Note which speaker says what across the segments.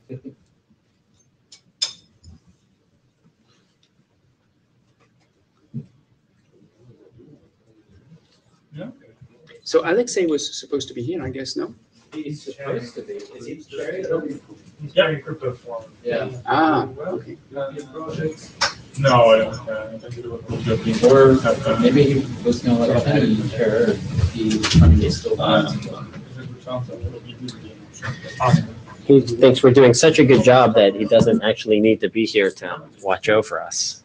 Speaker 1: Yeah.
Speaker 2: So Alexei was supposed to be here, I guess, no?
Speaker 3: He's supposed to be. Is he chairing?
Speaker 1: He's carrying crypto form.
Speaker 3: Yeah.
Speaker 2: Ah, okay.
Speaker 1: No, I don't think it was
Speaker 3: Or maybe he was going to let me chair. I mean, he's still.
Speaker 4: He thinks we're doing such a good job that he doesn't actually need to be here to watch over us.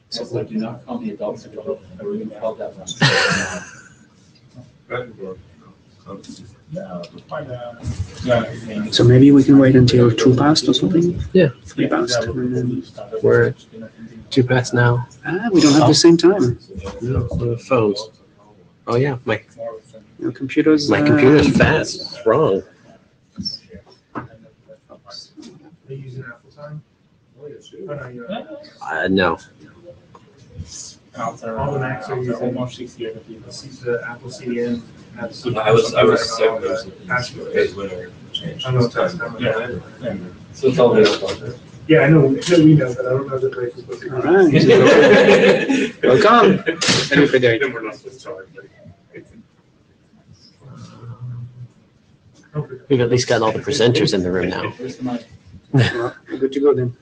Speaker 3: So do not call me adults ago. I really called that one.
Speaker 2: So maybe we can wait until 2 past or something?
Speaker 4: Yeah.
Speaker 2: 3 past. And then,
Speaker 4: We're 2 past now.
Speaker 2: we don't have the same time.
Speaker 4: No, on the phones. Oh yeah, my
Speaker 2: Your computer's...
Speaker 4: computer's fast. It's wrong.
Speaker 1: They using Apple time?
Speaker 4: No.
Speaker 1: All the Macs are using the Apple CDN.
Speaker 5: I was 7 years as winner.
Speaker 1: I know that's not. Yeah.
Speaker 5: So it's all this.
Speaker 1: Yeah, I know. We know, but I don't know the break is supposed to.
Speaker 2: All right. Welcome. Salut Frédéric.
Speaker 1: Then we're not supposed to tell everybody.
Speaker 4: We've at least got all the presenters in the room now.
Speaker 3: Where's the mic?
Speaker 2: Well, we're good to go then.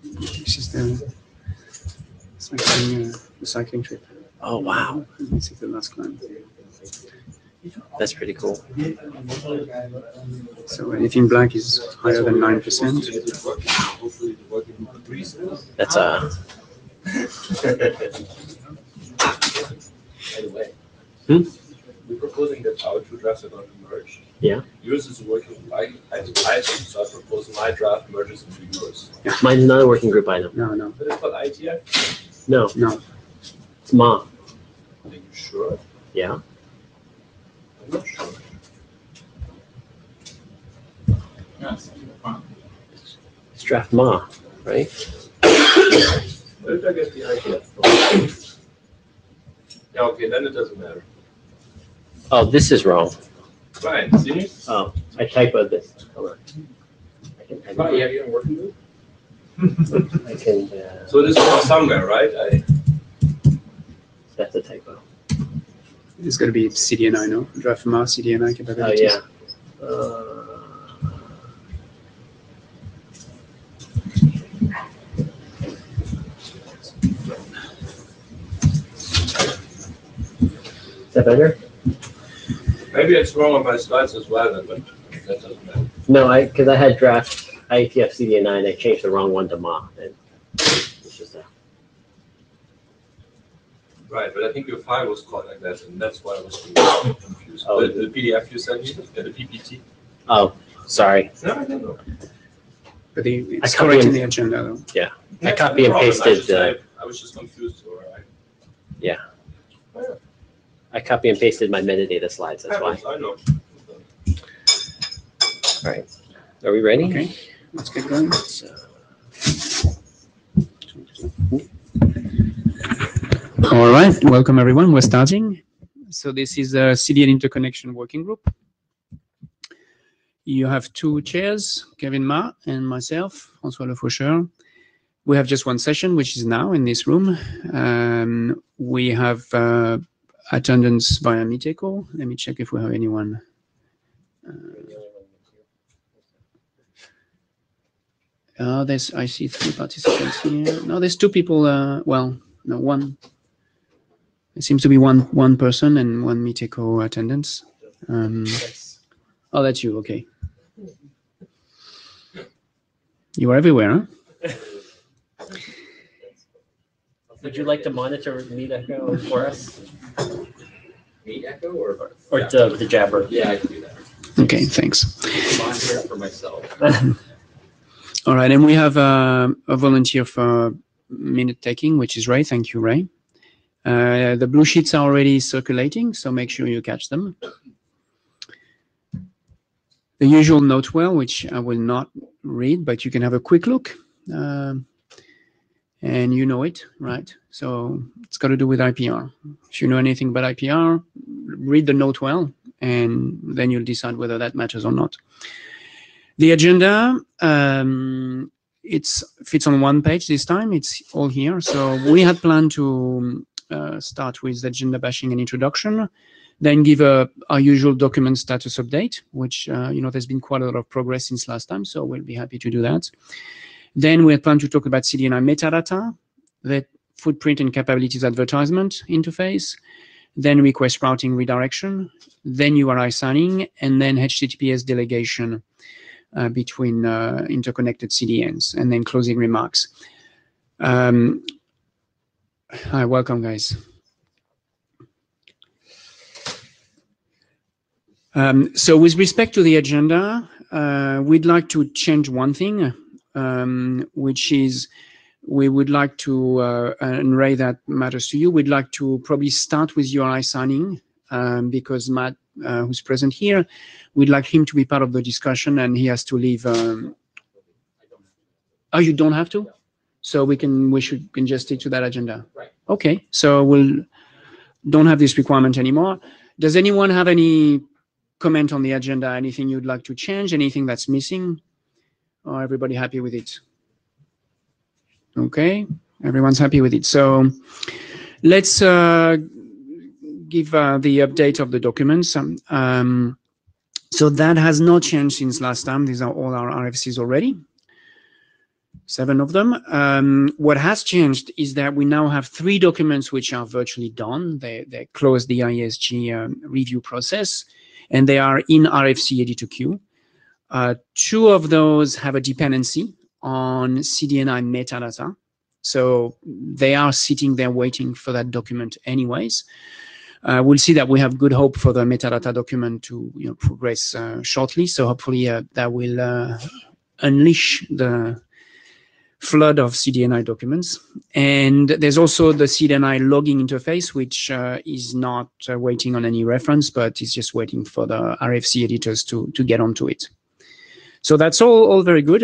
Speaker 2: This is the cycling trip.
Speaker 4: Oh wow,
Speaker 2: This is the last climb.
Speaker 4: that's pretty cool.
Speaker 2: So anything black is higher than 9%.
Speaker 4: That's
Speaker 5: By the way,
Speaker 4: Hmm?
Speaker 5: we're proposing that our 2 drafts are going to merge.
Speaker 4: Yeah.
Speaker 5: Yours is working. So I propose my draft merges into yours.
Speaker 4: mine's not a working group item.
Speaker 2: No.
Speaker 5: But it's called IETF.
Speaker 4: No,
Speaker 2: No.
Speaker 4: it's Ma.
Speaker 5: Are you sure?
Speaker 4: Yeah.
Speaker 5: I'm not sure.
Speaker 4: It's draft Ma, right?
Speaker 5: Where did I get the IETF? Yeah, okay, then it doesn't matter.
Speaker 4: Oh, this is wrong.
Speaker 5: Fine, see?
Speaker 4: Oh, I typoed this. Hold on. I can.
Speaker 5: Fine, you have your own working group?
Speaker 4: I can.
Speaker 5: So this is somewhere, right?
Speaker 4: That's a typo.
Speaker 2: It's going to be CDNI, no? Draft from our CDNI
Speaker 4: Oh
Speaker 2: capabilities.
Speaker 4: yeah. Is that better?
Speaker 5: Maybe it's wrong on my slides as well, then, but that doesn't matter.
Speaker 4: No, because I had draft IETF-CDNI and I changed the wrong one to Ma. And it's just a,
Speaker 5: Right, but I think your file was called like that, and that's why I was confused.
Speaker 4: Oh.
Speaker 5: The PDF you sent me, the PPT.
Speaker 4: oh, sorry.
Speaker 5: No, I don't know.
Speaker 2: But it's
Speaker 4: I copy
Speaker 2: correct in
Speaker 4: and-
Speaker 2: the agenda, though.
Speaker 4: I copy and pasted.
Speaker 5: I was just confused, all right.
Speaker 4: I copy and pasted my metadata slides. That's why.
Speaker 5: I know.
Speaker 4: All right. Are we ready?
Speaker 2: Okay, let's get going. All right, welcome everyone. We're starting. So this is a CDN Interconnection Working Group. You have 2 chairs, Kevin Ma and myself, François Le Faucheur. We have just 1 session, which is now in this room. We have attendance via Meetecho. Let me check if we have anyone. I see 3 participants here. No, there's 2 people. Well, no, 1. It seems to be one person and 1 Meetecho attendance. Oh, that's you. Okay. You are everywhere, huh?
Speaker 4: Would you like to monitor Meet Echo for us?
Speaker 5: Meet Echo or?
Speaker 4: Or the Jabber?
Speaker 5: Yeah, I can do that.
Speaker 2: Okay, thanks.
Speaker 5: I'm on here for myself.
Speaker 2: All right, and we have a volunteer for minute taking, which is Ray. Thank you, Ray. The blue sheets are already circulating, so make sure you catch them. The usual note well, which I will not read, but you can have a quick look. And you know it, right? So it's got to do with IPR. If you know anything about IPR, read the note well, and then you'll decide whether that matters or not. The agenda, it fits on one page this time. It's all here. So we had planned to start with agenda bashing and introduction, then give our usual document status update, which, there's been quite a lot of progress since last time, so we'll be happy to do that. Then we had planned to talk about CDNI metadata, the footprint and capabilities advertisement interface, then request routing redirection, then URI signing, and then HTTPS delegation between interconnected CDNs, and then closing remarks. Hi, welcome, guys. So with respect to the agenda, we'd like to change one thing, which is we would like to, and Ray, that matters to you, we'd like to probably start with URI signing, because Matt, who's present here, we'd like him to be part of the discussion, and he has to leave. Oh, you don't have to? So we can just stick to that agenda.
Speaker 5: Right.
Speaker 2: Okay, so we'll don't have this requirement anymore. Does anyone have any comment on the agenda? Anything you'd like to change? Anything that's missing? Or everybody happy with it? Okay, everyone's happy with it. So let's give the update of the documents. So that has not changed since last time. These are all our RFCs already, 7 of them. What has changed is that we now have 3 documents which are virtually done. They closed the IESG review process, and they are in RFC editor queue. 2 of those have a dependency on CDNI metadata. So they are sitting there waiting for that document anyways. We'll see that we have good hope for the metadata document to progress shortly. So hopefully that will unleash the flood of CDNI documents. And there's also the CDNI logging interface, which is not waiting on any reference, but is just waiting for the RFC editors to get onto it. So that's all very good.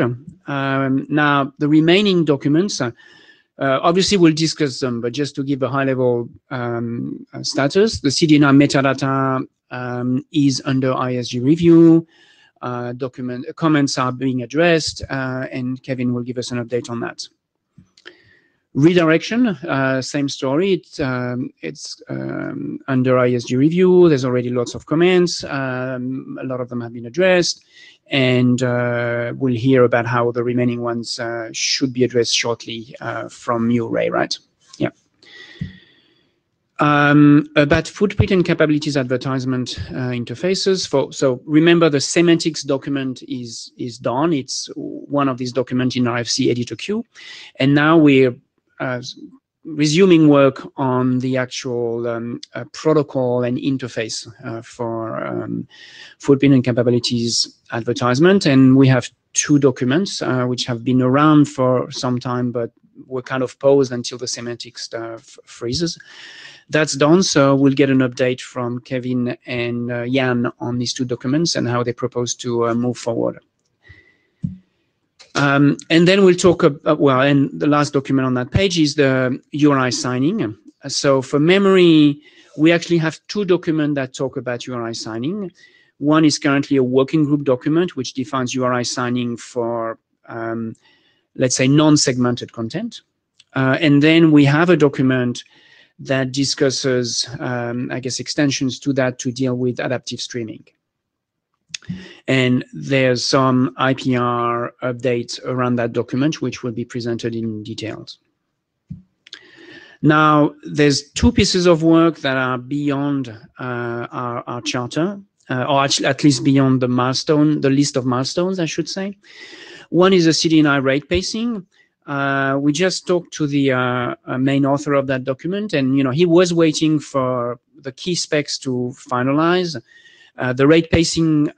Speaker 2: Now, the remaining documents, obviously we'll discuss them, but just to give a high-level status, the CDNI metadata is under ISG review. Comments are being addressed, and Kevin will give us an update on that. Redirection, same story. It's under ISG review. There's already lots of comments. A lot of them have been addressed, and we'll hear about how the remaining ones should be addressed shortly from you, Ray, right? Yeah. About footprint and capabilities advertisement interfaces. So remember, the semantics document is done. It's one of these documents in RFC editor queue, and now we're resuming work on the actual protocol and interface for footprint and capabilities advertisement. And we have 2 documents which have been around for some time, but were kind of paused until the semantics stuff freezes. That's done, so we'll get an update from Kevin and Jan on these 2 documents and how they propose to move forward. And then we'll talk about, and the last document on that page is the URI signing. So for memory, we actually have 2 documents that talk about URI signing. One is currently a working group document, which defines URI signing for, let's say, non-segmented content. And then we have a document that discusses, I guess, extensions to that to deal with adaptive streaming. And there's some IPR updates around that document, which will be presented in details. Now, there's 2 pieces of work that are beyond our charter, or actually at least beyond the list of milestones, I should say. One is a CDNI rate pacing. We just talked to the main author of that document, and he was waiting for the key specs to finalize. The rate pacing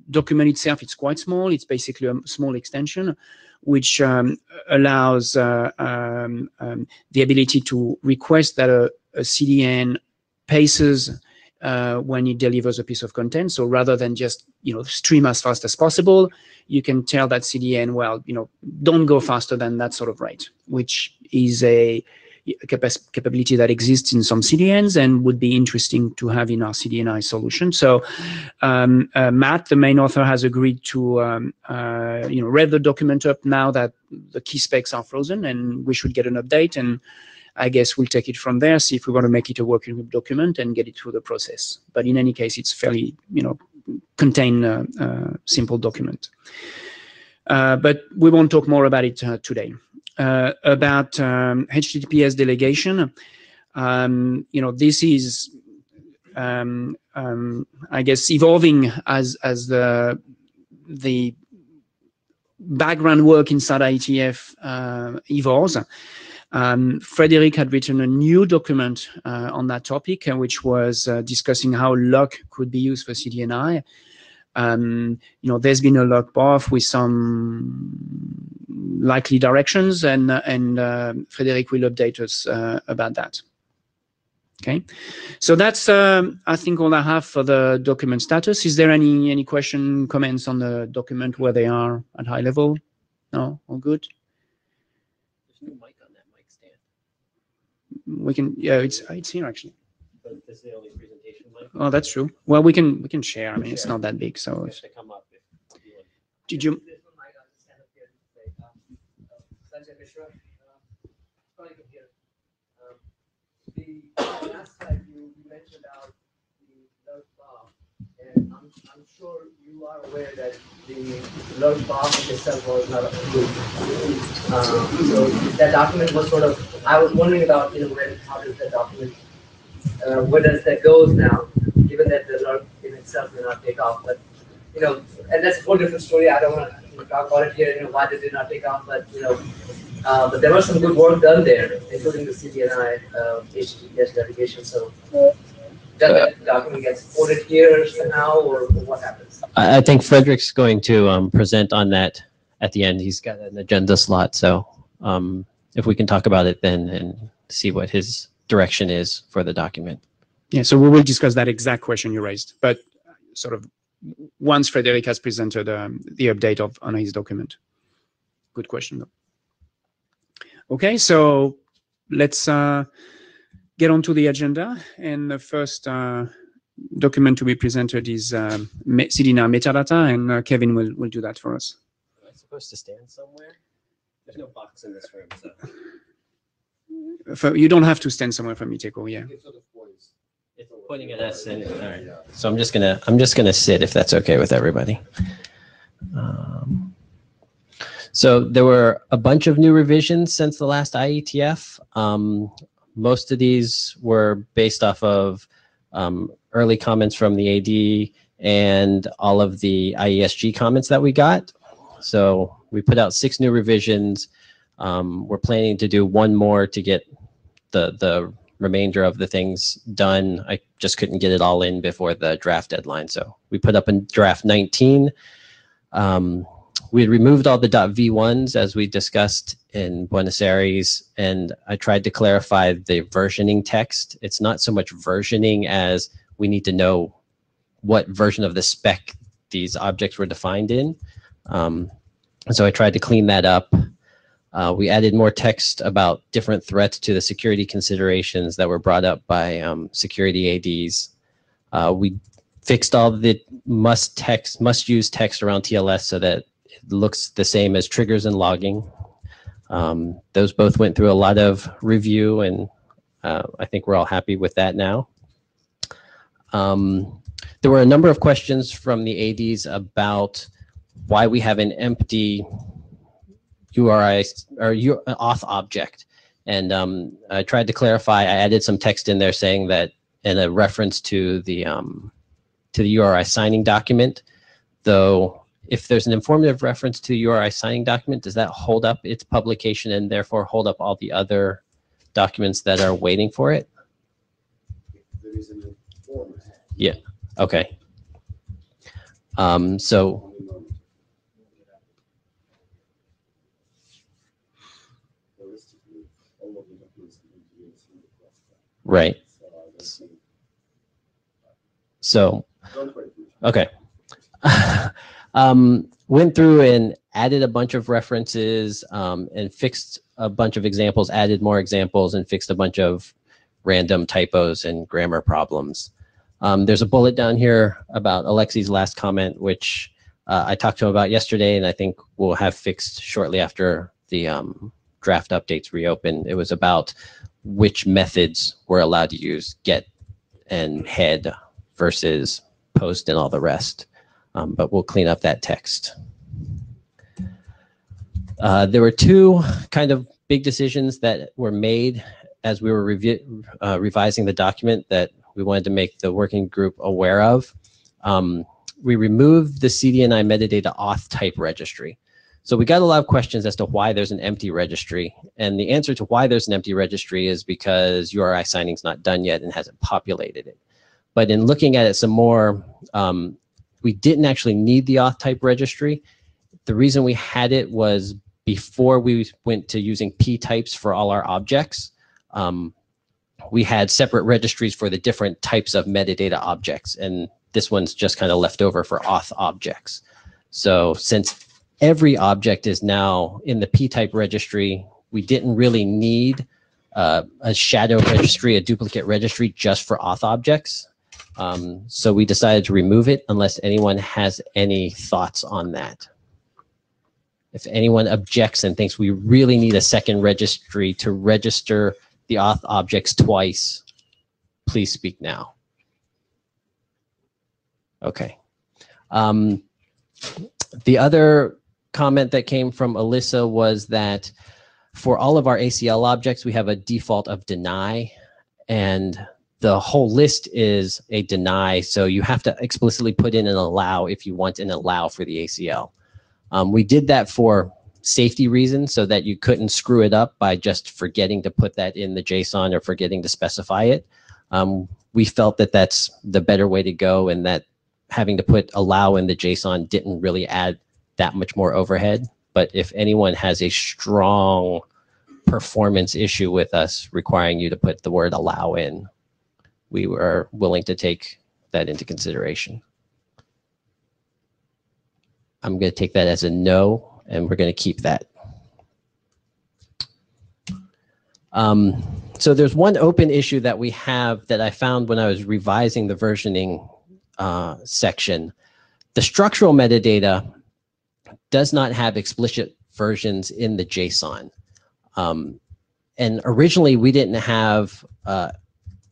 Speaker 2: document itself, it's quite small. It's basically a small extension, which allows the ability to request that a CDN paces when it delivers a piece of content. So rather than just stream as fast as possible, you can tell that CDN, well, don't go faster than that sort of rate, which is a capability that exists in some CDNs and would be interesting to have in our CDNI solution. So Matt, the main author, has agreed to rev the document up now that the key specs are frozen, and we should get an update. And I guess we'll take it from there, see if we want to make it a working group document and get it through the process. But in any case, it's fairly, contained, simple document. But we won't talk more about it today. About HTTPS delegation, this is, I guess, evolving as the background work inside IETF evolves. Frederick had written a new document on that topic, which was discussing how lock could be used for CDNI. There's been a lock path with some likely directions, and Frederick will update us about that. Okay, so that's I think all I have for the document status. Is there any question, comments on the document where they are at high level? No, all good.
Speaker 4: There's no mic on that mic stand.
Speaker 2: We can, yeah, it's here actually.
Speaker 4: But this is the only presentation mic.
Speaker 2: Oh, that's true. Well, we can share. I mean, it's not that big, so.
Speaker 4: You have to come up if you want.
Speaker 2: Did you?
Speaker 6: The last slide you mentioned about the load bar, and I'm sure you are aware that the load bar itself was not approved. So that document was sort of, I was wondering about, how does that document, where does that goes now, given that the load in itself may not take off, but, and that's a whole different story. I don't want to talk about it here, why did it not take off, but, but there was some good work done there, including the CDNI HTTPS delegation. So does that document get supported here somehow, or what happens?
Speaker 4: I think Frederick's going to present on that at the end. He's got an agenda slot, so if we can talk about it then and see what his direction is for the document.
Speaker 2: Yeah, so we will discuss that exact question you raised, but sort of once Frederick has presented the update on his document. Good question, though. Okay, so let's get onto the agenda. And the first document to be presented is CDNI metadata, and Kevin will do that for us.
Speaker 4: Am I supposed to stand somewhere? There's no box in this room, so.
Speaker 2: You don't have to stand somewhere from Miteko, yeah.
Speaker 4: It's pointing at us, and all right. So I'm just gonna sit if that's okay with everybody. So there were a bunch of new revisions since the last IETF. Most of these were based off of early comments from the AD and all of the IESG comments that we got. So we put out 6 new revisions. We're planning to do one more to get the remainder of the things done. I just couldn't get it all in before the draft deadline. So we put up in draft 19. We had removed all the .v1s as we discussed in Buenos Aires, and I tried to clarify the versioning text. It's not so much versioning as we need to know what version of the spec these objects were defined in. So I tried to clean that up. We added more text about different threats to the security considerations that were brought up by security ADs. We fixed all the must-use text around TLS so that it looks the same as triggers and logging. Those both went through a lot of review, and I think we're all happy with that now. There were a number of questions from the ADs about why we have an empty URI or auth object. And I tried to clarify. I added some text in there saying that, in a reference to the URI signing document, though if there's an informative reference to the URI signing document, does that hold up its publication and therefore hold up all the other documents that are waiting for it?
Speaker 7: There is an informative.
Speaker 4: Yeah. Okay. So right. So okay. Went through and added a bunch of references and fixed a bunch of examples, added more examples, and fixed a bunch of random typos and grammar problems. There's a bullet down here about Alexi's last comment, which I talked to him about yesterday, and I think we'll have fixed shortly after the draft updates reopen. It was about which methods we're allowed to use, get and head versus post and all the rest. But we'll clean up that text. There were two kind of big decisions that were made as we were revising the document that we wanted to make the working group aware of. We removed the CDNI metadata auth type registry. So we got a lot of questions as to why there's an empty registry. And the answer to why there's an empty registry is because URI signing's not done yet and hasn't populated it. But in looking at it some more, we didn't actually need the auth type registry. The reason we had it was before we went to using P types for all our objects, we had separate registries for the different types of metadata objects. And this one's just kind of left over for auth objects. So since every object is now in the P type registry, we didn't really need a shadow registry, a duplicate registry just for auth objects. So we decided to remove it unless anyone has any thoughts on that. If anyone objects and thinks we really need a second registry to register the auth objects twice, please speak now. Okay. The other comment that came from Alyssa was that for all of our ACL objects, we have a default of deny, and the whole list is a deny, so you have to explicitly put in an allow if you want an allow for the ACL. We did that for safety reasons so that you couldn't screw it up by just forgetting to put that in the JSON or forgetting to specify it. We felt that that's the better way to go, and that having to put allow in the JSON didn't really add that much more overhead. But if anyone has a strong performance issue with us requiring you to put the word allow in, we were willing to take that into consideration. I'm going to take that as a no, and we're going to keep that. So there's one open issue that we have that I found when I was revising the versioning section. The structural metadata does not have explicit versions in the JSON. And originally we didn't have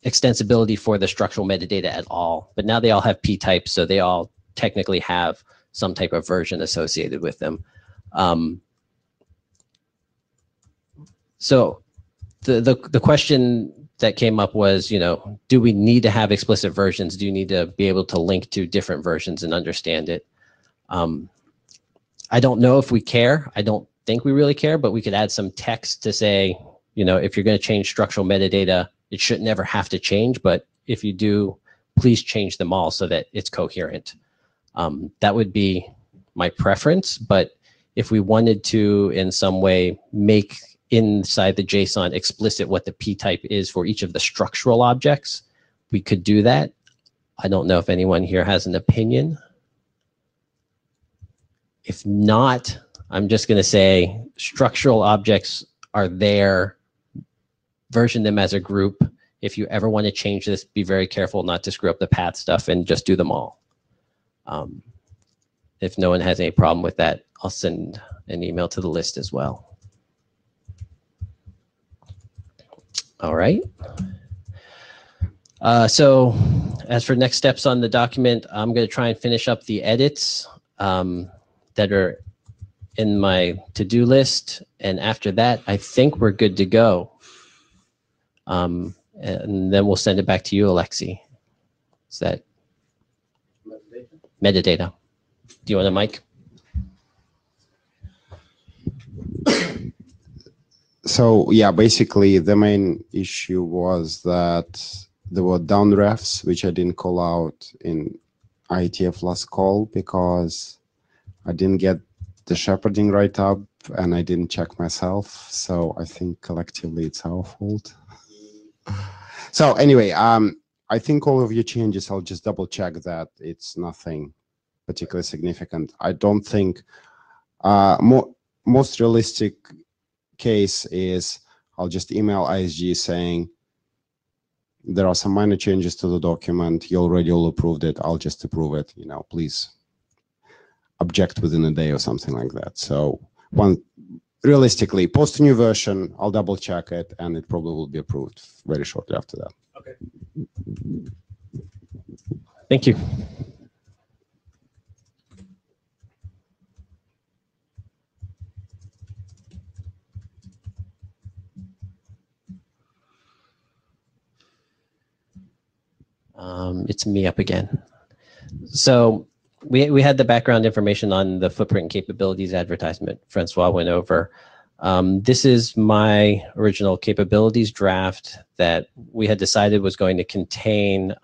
Speaker 4: extensibility for the structural metadata at all, but now they all have P types, so they all technically have some type of version associated with them. So the question that came up was, you know, do we need to have explicit versions? Do you need to be able to link to different versions and understand it? I don't know if we care. I don't think we really care, but we could add some text to say, you know, if you're going to change structural metadata, it should never have to change, but if you do, please change them all so that it's coherent. That would be my preference, but if we wanted to in some way make inside the JSON explicit what the P type is for each of the structural objects, we could do that. I don't know if anyone here has an opinion. If not, I'm just going to say structural objects are there, version them as a group. If you ever want to change this, be very careful not to screw up the path stuff and just do them all. If no one has any problem with that, I'll send an email to the list as well. All right. So as for next steps on the document, I'm going to try and finish up the edits that are in my to-do list. And after that, I think we're good to go. And then we'll send it back to you, Alexi. Is that metadata? Do you want a mic?
Speaker 7: So yeah, basically the main issue was that there were downrefs, which I didn't call out in IETF last call because I didn't get the shepherding right up and I didn't check myself. So I think collectively it's our fault. So anyway, I think all of your changes, I'll just double check that it's nothing particularly significant. I don't think most realistic case is I'll just email ISG saying there are some minor changes to the document. You already all approved it. I'll just approve it. You know, please object within a day or something like that. So realistically, post a new version. I'll double check it, and it probably will be approved very shortly after that.
Speaker 1: Okay.
Speaker 4: Thank you. It's me up again. So we had the background information on the footprint and capabilities advertisement Francois went over. This is my original capabilities draft that we had decided was going to contain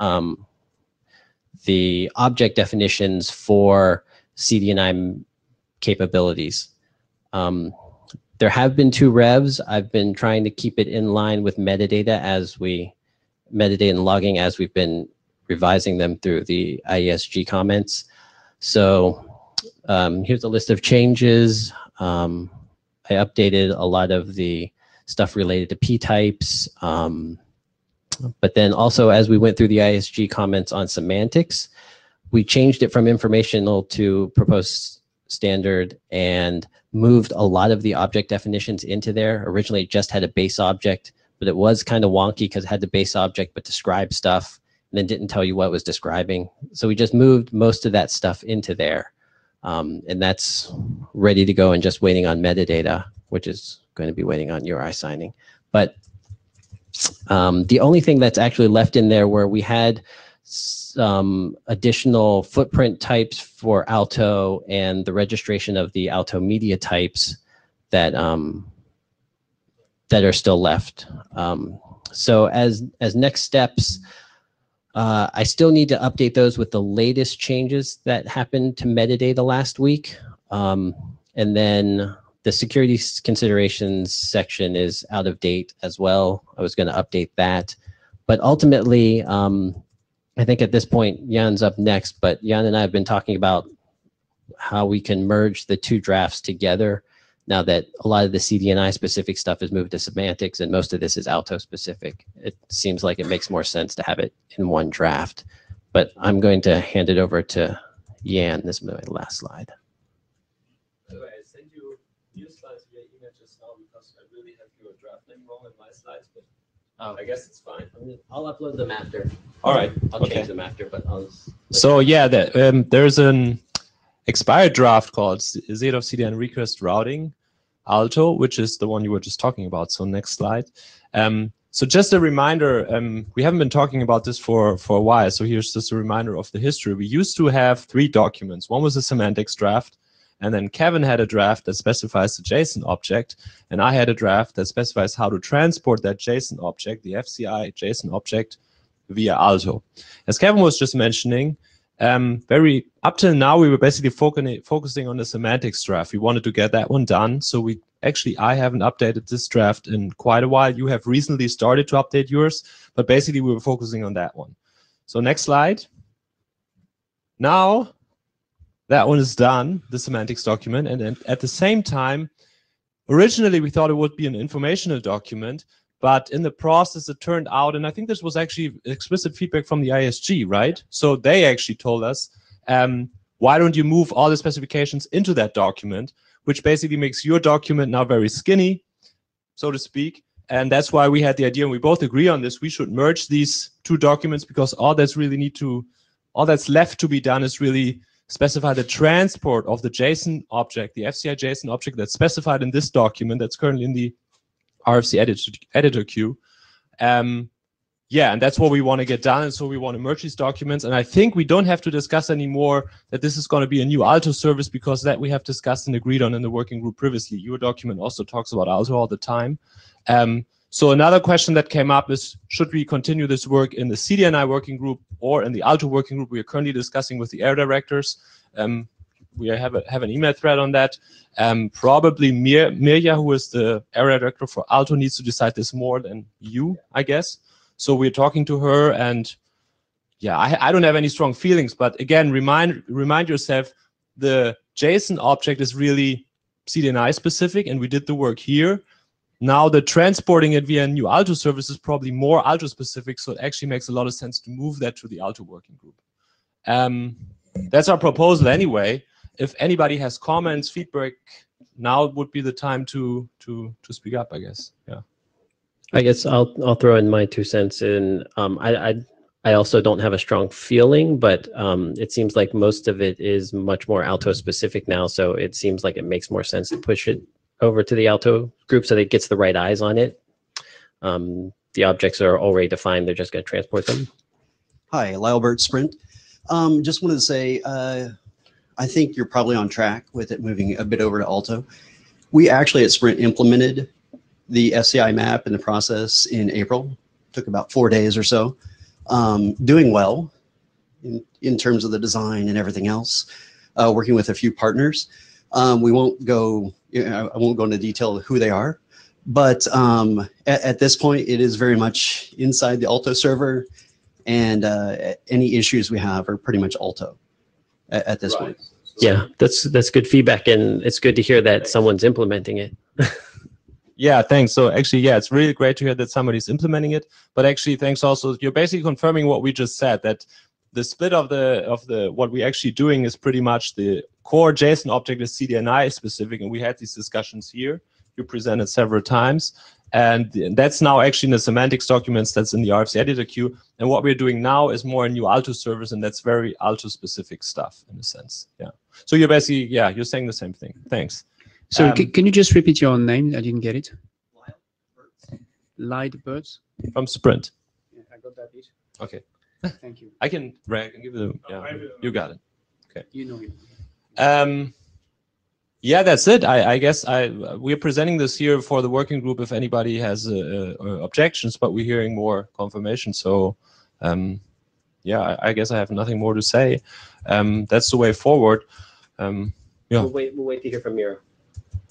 Speaker 4: the object definitions for CDNI capabilities. There have been 2 revs. I've been trying to keep it in line with metadata and logging as we've been revising them through the IESG comments. So here's a list of changes. I updated a lot of the stuff related to p-types. But then also as we went through the IESG comments on semantics, we changed it from informational to proposed standard and moved a lot of the object definitions into there. Originally it just had a base object, but it was kind of wonky because it had the base object but described stuff and then didn't tell you what it was describing. So we just moved most of that stuff into there. And that's ready to go and just waiting on metadata, which is going to be waiting on URI signing. But the only thing that's actually left in there where we had some additional footprint types for Alto and the registration of the Alto media types that that are still left. So as next steps, I still need to update those with the latest changes that happened to metadata last week. And then the security considerations section is out of date as well. I was going to update that. But ultimately, I think at this point, Jan's up next, but Jan and I have been talking about how we can merge the 2 drafts together now that a lot of the CDNI specific stuff has moved to semantics and most of this is Alto specific. It seems like it makes more sense to have it in one draft. But I'm going to hand it over to Jan. This is my last slide.
Speaker 5: By the way, I sent you new slides via email just now because I really have your draft name wrong in my slides, but I guess it's fine.
Speaker 4: I'll upload them after.
Speaker 5: All right.
Speaker 4: I'll change them after, but I'll just...
Speaker 5: So yeah, there's an expired draft called ZDoF CDN Request Routing Alto, which is the one you were just talking about. So next slide. So just a reminder, we haven't been talking about this for a while. So here's just a reminder of the history. We used to have 3 documents. One was a semantics draft, and then Kevin had a draft that specifies the JSON object, and I had a draft that specifies how to transport that JSON object, the FCI JSON object, via Alto. As Kevin was just mentioning, up till now, we were basically focusing on the semantics draft. We wanted to get that one done. So I haven't updated this draft in quite a while. You have recently started to update yours, but basically we were focusing on that one. So next slide. Now that one is done, the semantics document. And then at the same time, originally we thought it would be an informational document, but in the process, it turned out, and I think this was actually explicit feedback from the ISG, right? So they actually told us, why don't you move all the specifications into that document, which basically makes your document now very skinny, so to speak. And that's why we had the idea, and we both agree on this, we should merge these 2 documents because all that's left to be done is really specify the transport of the JSON object, the FCI JSON object that's specified in this document that's currently in the RFC editor queue yeah, and that's what we want to get done. And so we want to merge these documents. And I think we don't have to discuss anymore that this is going to be a new Alto service, because that we have discussed and agreed on in the working group previously. Your document also talks about Alto all the time. So another question that came up is, should we continue this work in the CDNI working group or in the Alto working group? We are currently discussing with the area directors. We have an email thread on that. Probably Mirja, who is the area director for Alto, needs to decide this more than you, I guess. So we're talking to her, and yeah, I don't have any strong feelings, but again, remind yourself, the JSON object is really CDNI specific, and we did the work here. Now the transporting it via a new Alto service is probably more Alto specific, so it actually makes a lot of sense to move that to the Alto working group. That's our proposal anyway. If anybody has comments, feedback, now would be the time to speak up, I guess. Yeah.
Speaker 4: I guess I'll throw in my 2 cents in. I also don't have a strong feeling, but it seems like most of it is much more Alto specific now. So it seems like it makes more sense to push it over to the Alto group so that it gets the right eyes on it. The objects are already defined. They're just going to transport them.
Speaker 8: Hi, Lylebert Sprint. Just wanted to say, I think you're probably on track with it moving a bit over to Alto. We actually at Sprint implemented the SCI map in the process in April. Took about 4 days or so. Doing well in terms of the design and everything else. Working with a few partners. We won't go. I won't go into detail of who they are, but at this point, it is very much inside the Alto server, and any issues we have are pretty much Alto at this point.
Speaker 4: Yeah, that's good feedback, and it's good to hear that someone's implementing it.
Speaker 5: Yeah, thanks. So actually, yeah, it's really great to hear that somebody's implementing it. But actually, thanks also. You're basically confirming what we just said, that the split of the what we're actually doing is pretty much the core JSON object is CDNI specific, and we had these discussions here. You presented several times, and that's now actually in the semantics documents that's in the RFC editor queue. And what we're doing now is more a new Alto service, and that's very Alto specific stuff in a sense. Yeah. So you're basically, yeah, you're saying the same thing. Thanks.
Speaker 2: So can you just repeat your name? I didn't get it. Lydebert.
Speaker 5: From Sprint.
Speaker 2: Yeah, I got that bit.
Speaker 5: Okay.
Speaker 2: Thank you.
Speaker 5: I can give you. Yeah, you got it. Okay.
Speaker 2: You know it.
Speaker 5: Yeah, that's it. I guess we're presenting this here for the working group if anybody has objections, but we're hearing more confirmation. So, yeah, I guess I have nothing more to say. That's the way forward. Yeah.
Speaker 4: We'll wait to hear from Mira.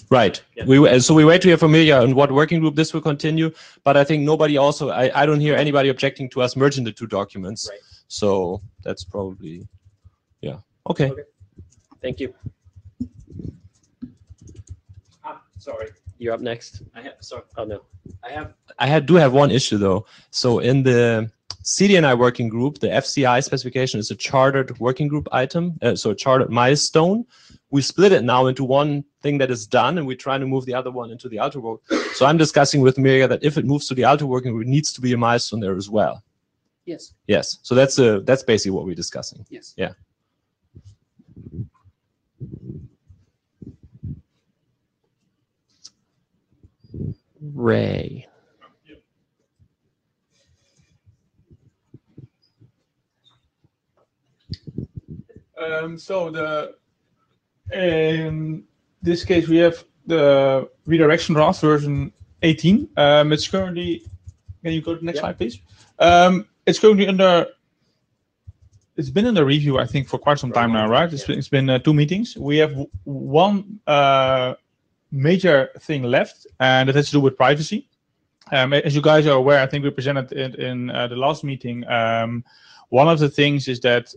Speaker 5: Right. Yeah. So we wait to hear from Mirja on what working group this will continue. But I think nobody also, I don't hear anybody objecting to us merging the two documents.
Speaker 4: Right.
Speaker 5: So that's probably, yeah. Okay.
Speaker 4: Thank you.
Speaker 5: Sorry.
Speaker 4: You're up next.
Speaker 5: Sorry.
Speaker 4: Oh no.
Speaker 5: I do have one issue though. So in the CDNI working group, the FCI specification is a chartered working group item, so a chartered milestone. We split it now into one thing that is done, and we're trying to move the other one into the Alto work. So I'm discussing with Mirja that if it moves to the Alto working group, it needs to be a milestone there as well.
Speaker 2: Yes.
Speaker 5: Yes. So that's basically what we're discussing.
Speaker 2: Yes.
Speaker 5: Yeah.
Speaker 4: Ray.
Speaker 1: So in this case, we have the redirection draft version 18. It's currently, can you go to the next slide, please? It's currently it's been under review, I think, for quite some time now, right? It's been 2 meetings. We have one major thing left, and it has to do with privacy. As you guys are aware, I think we presented it in the last meeting. One of the things is that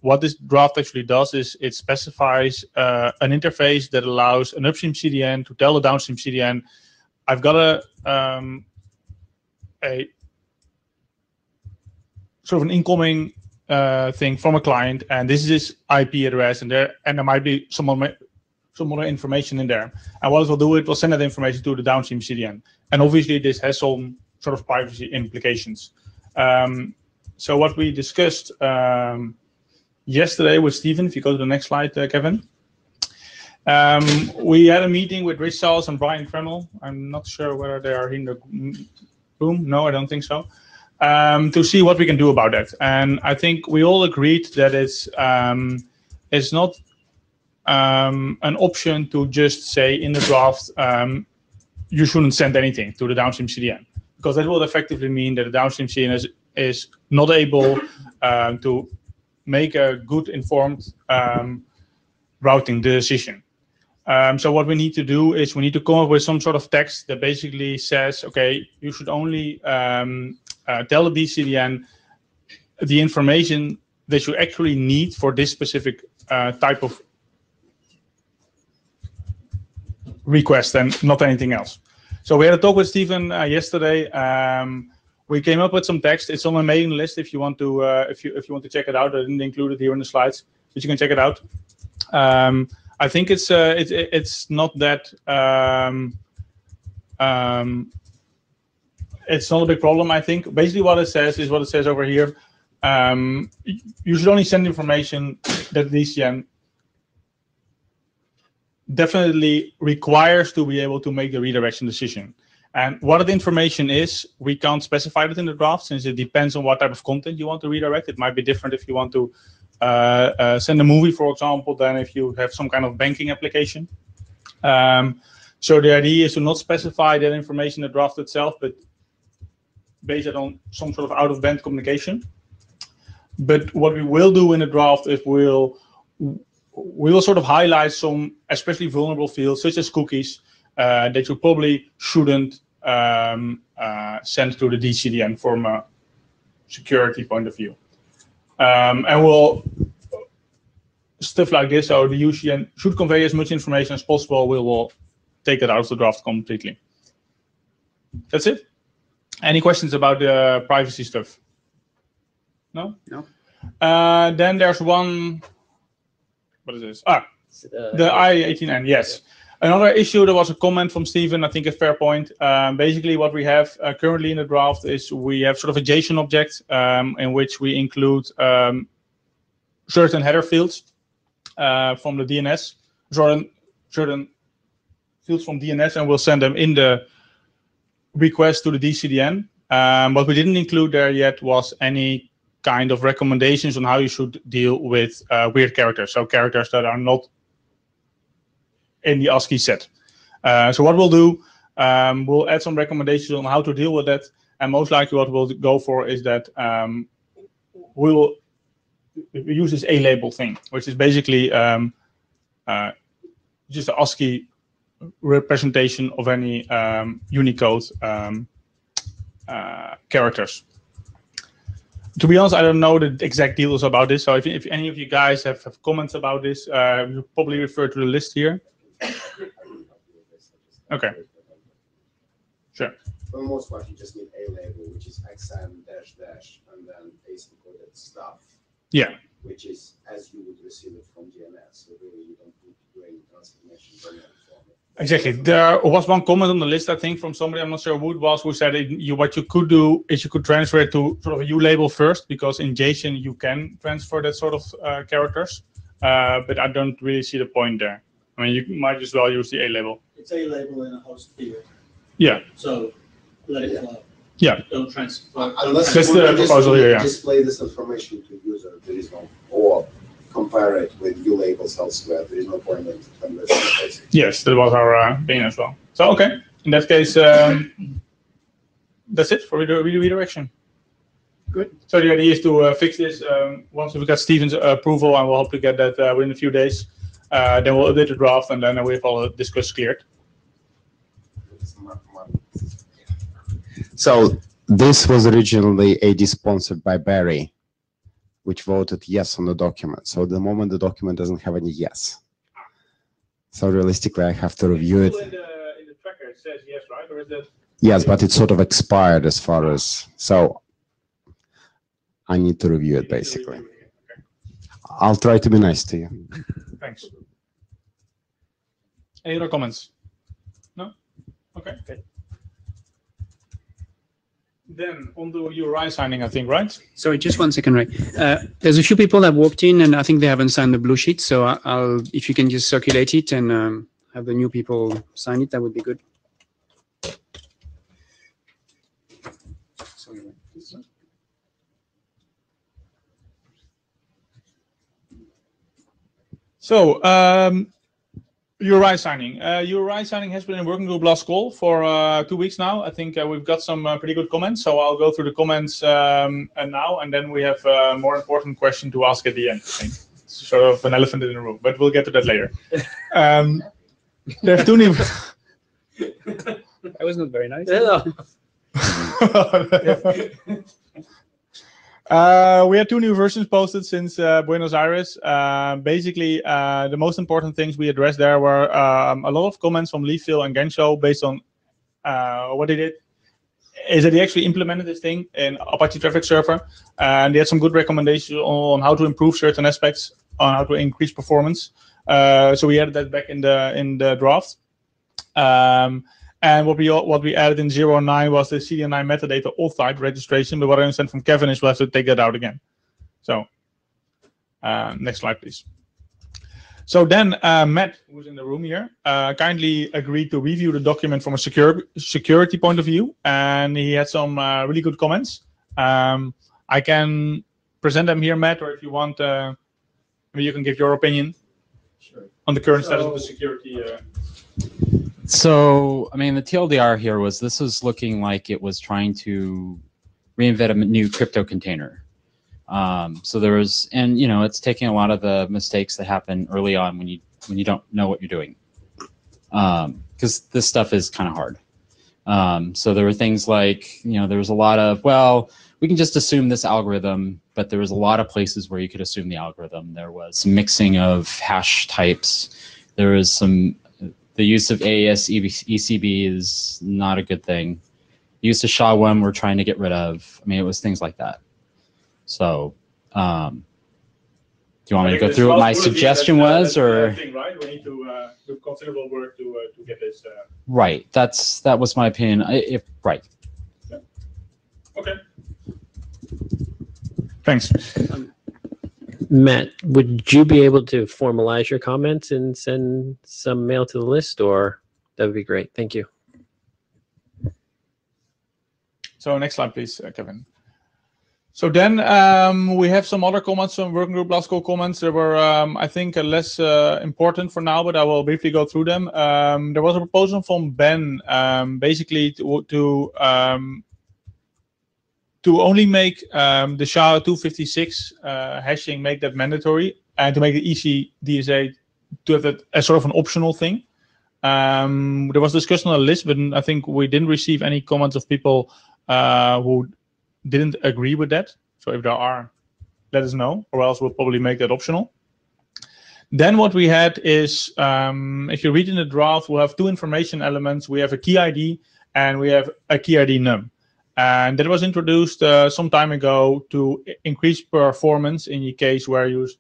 Speaker 1: what this draft actually does is it specifies an interface that allows an upstream CDN to tell the downstream CDN, I've got a sort of an incoming thing from a client, and this is his IP address, and there might be some other information in there. And what it will do, it will send that information to the downstream CDN. And obviously, this has some sort of privacy implications. So what we discussed yesterday with Stephen, if you go to the next slide, Kevin, we had a meeting with Rich Sells and Brian Kreml. I'm not sure whether they are in the room. No, I don't think so. to see what we can do about that. And I think we all agreed that it's not an option to just say in the draft, you shouldn't send anything to the downstream CDN, because that will effectively mean that the downstream CDN is not able to make a good informed routing decision. So what we need to do is we need to come up with some sort of text that basically says, okay, you should only tell the DCDN the information that you actually need for this specific type of request and not anything else. So we had a talk with Stephen yesterday. We came up with some text. It's on a mailing list if you want to if you want to check it out. I didn't include it here in the slides, but you can check it out. I think it's not that it's not a big problem. I think basically what it says is what it says over here. You should only send information that the DCN definitely requires to be able to make the redirection decision. And what the information is, we can't specify it in the draft, since it depends on what type of content you want to redirect. It might be different if you want to send a movie, for example, than if you have some kind of banking application. So the idea is to not specify that information in the draft itself, but base it on some sort of out-of-band communication. But what we will do in the draft is we will sort of highlight some especially vulnerable fields, such as cookies, that you probably shouldn't send to the DCDN from a security point of view. And we'll stuff like this, so the UCN should convey as much information as possible. We will take it out of the draft completely. That's it. Any questions about the privacy stuff? No?
Speaker 2: No.
Speaker 1: Then there's one. What is this? The IE18N, yes. Another issue, there was a comment from Stephen, I think a fair point. Basically what we have currently in the draft is we have sort of a JSON object in which we include certain header fields from the DNS, certain fields from DNS, and we'll send them in the request to the DCDN. What we didn't include there yet was any kind of recommendations on how you should deal with weird characters, so characters that are not in the ASCII set. So what we'll do, we'll add some recommendations on how to deal with that, and most likely what we'll go for is that we'll use this A-label thing, which is basically just an ASCII representation of any Unicode characters. To be honest, I don't know the exact details about this, so if any of you guys have comments about this, you probably refer to the list here. Okay. Sure.
Speaker 7: For the most part, you just need a label, which is XM -- and then base-encoded stuff.
Speaker 1: Yeah.
Speaker 7: Which is as you would receive it from DNS. So really, you don't need to do any transformation.
Speaker 1: Exactly. There was one comment on the list, I think, from somebody, I'm not sure who it was, who said what you could do is you could transfer it to sort of a U label first, because in JSON you can transfer that sort of characters. But I don't really see the point there. I mean, you might as well use the A label.
Speaker 9: It's A label in a host field.
Speaker 1: Yeah.
Speaker 9: So let it flow.
Speaker 1: Yeah.
Speaker 9: Don't transfer.
Speaker 7: Unless
Speaker 1: that's
Speaker 7: you
Speaker 1: the proposal here. Yeah.
Speaker 7: Display this information to user, there is no, or compare it with U labels elsewhere. There is no point in this.
Speaker 1: Yes, that was our opinion as well. So okay, in that case, that's it for redirection. Good. So the idea is to fix this once we've got Stephen's approval, and we'll hope to get that within a few days. Then we'll update the draft, and then we have all the discuss cleared.
Speaker 7: So this was originally AD sponsored by Barry, which voted yes on the document. So at the moment the document doesn't have any yes. So realistically, I have to review it.
Speaker 1: In the tracker, it says yes, right? Or is that?
Speaker 7: Yes, but it's sort of expired as far as, so I need to review it basically. Okay. I'll try to be nice to you.
Speaker 1: Thanks. Any other comments? No? Okay. Then on the URI signing, I think, right?
Speaker 2: Sorry, just 1 second, Ray. There's a few people that walked in, and I think they haven't signed the blue sheet. So I'll, if you can just circulate it and have the new people sign it, that would be good. Sorry, Ray.
Speaker 1: So, URI signing. URI signing has been in working group last call for 2 weeks now. I think we've got some pretty good comments. So I'll go through the comments now, and then we have a more important question to ask at the end. I think it's sort of an elephant in the room, but we'll get to that later. There's two new.
Speaker 2: That was not very nice.
Speaker 1: We had 2 new versions posted since Buenos Aires. Basically, the most important things we addressed there were a lot of comments from Leafville and Gensho based on what they did. Is that they actually implemented this thing in Apache Traffic Server, and they had some good recommendations on how to improve certain aspects, on how to increase performance. So we added that back in the draft. And what we added in 0.9 was the CDNI metadata auth type registration. But what I understand from Kevin is we'll have to take that out again. So next slide, please. So then Matt, who's in the room here, kindly agreed to review the document from a security point of view. And he had some really good comments. I can present them here, Matt, or if you want, maybe you can give your opinion on the current status of the security.
Speaker 10: So, I mean, the TLDR here was this was looking like it was trying to reinvent a new crypto container. So there was, and you know, it's taking a lot of the mistakes that happen early on when you don't know what you're doing, because this stuff is kind of hard. So there were things like, you know, there was a lot of, well, we can just assume this algorithm, but there was a lot of places where you could assume the algorithm. There was mixing of hash types. There was the use of AES ECB is not a good thing. Use of SHA-1 we're trying to get rid of. I mean, it was things like that. So, do you want me to go through what my suggestion was, or?
Speaker 1: Thing, right? We need to do considerable work to get this.
Speaker 10: Right. That was my opinion. Right.
Speaker 1: Yeah. Okay. Thanks.
Speaker 4: Matt, would you be able to formalize your comments and send some mail to the list, or that would be great. Thank you.
Speaker 1: So next slide, please, Kevin. So then we have some other comments, some working group last call comments. There were, I think, less important for now, but I will briefly go through them. There was a proposal from Ben, basically to only make the SHA-256 hashing, make that mandatory, and to make the ECDSA to have that as sort of an optional thing. There was discussion on a list, but I think we didn't receive any comments of people who didn't agree with that. So if there are, let us know, or else we'll probably make that optional. Then what we had is, if you read in the draft, we'll have 2 information elements. We have a key ID and we have a key ID num. And that was introduced some time ago to increase performance in the case where you use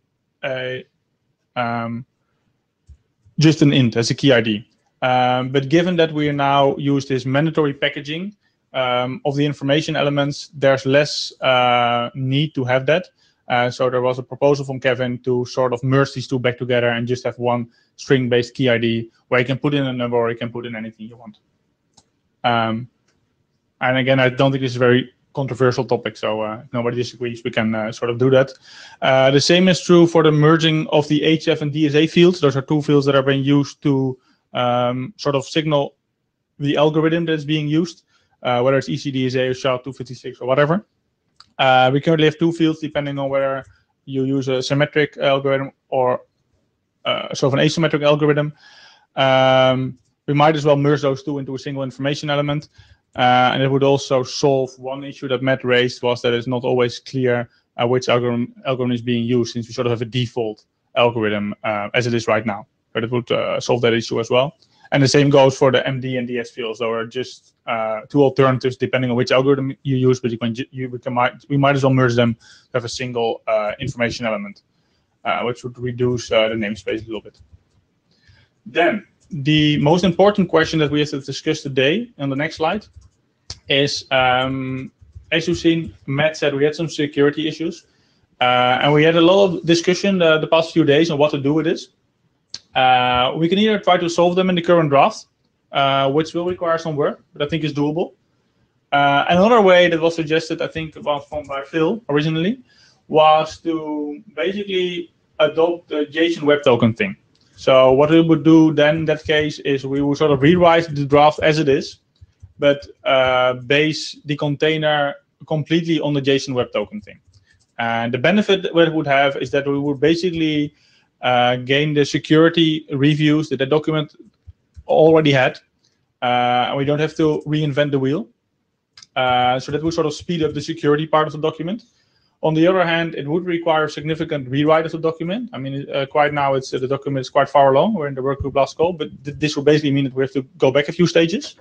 Speaker 1: just an int as a key ID. But given that we now use this mandatory packaging of the information elements, there's less need to have that. So there was a proposal from Kevin to sort of merge these 2 back together and just have one string-based key ID where you can put in a number or you can put in anything you want. And again, I don't think this is a very controversial topic, so if nobody disagrees, we can sort of do that. The same is true for the merging of the HF and DSA fields. Those are 2 fields that are being used to sort of signal the algorithm that's being used, whether it's ECDSA or SHA-256 or whatever. We currently have 2 fields depending on whether you use a symmetric algorithm or sort of an asymmetric algorithm. We might as well merge those 2 into a single information element. And it would also solve one issue that Matt raised, was that it's not always clear which algorithm is being used, since we sort of have a default algorithm as it is right now. But it would solve that issue as well. And the same goes for the MD and DS fields. There are just 2 alternatives depending on which algorithm you use, but we might as well merge them to have a single information element, which would reduce the namespace a little bit. Then the most important question that we have to discuss today on the next slide is, as you've seen, Matt said we had some security issues. And we had a lot of discussion the past few days on what to do with this. We can either try to solve them in the current draft, which will require some work, but I think is doable. Another way that was suggested, I think, by Phil originally, was to basically adopt the JSON Web Token thing. So what we would do then in that case is we would sort of rewrite the draft as it is, but base the container completely on the JSON Web Token thing. And the benefit that it would have is that we would basically gain the security reviews that the document already had. And we don't have to reinvent the wheel. So that would sort of speed up the security part of the document. On the other hand, it would require significant rewrite of the document. I mean, quite now, the document is quite far along. We're in the workgroup last call, but this will basically mean that we have to go back a few stages.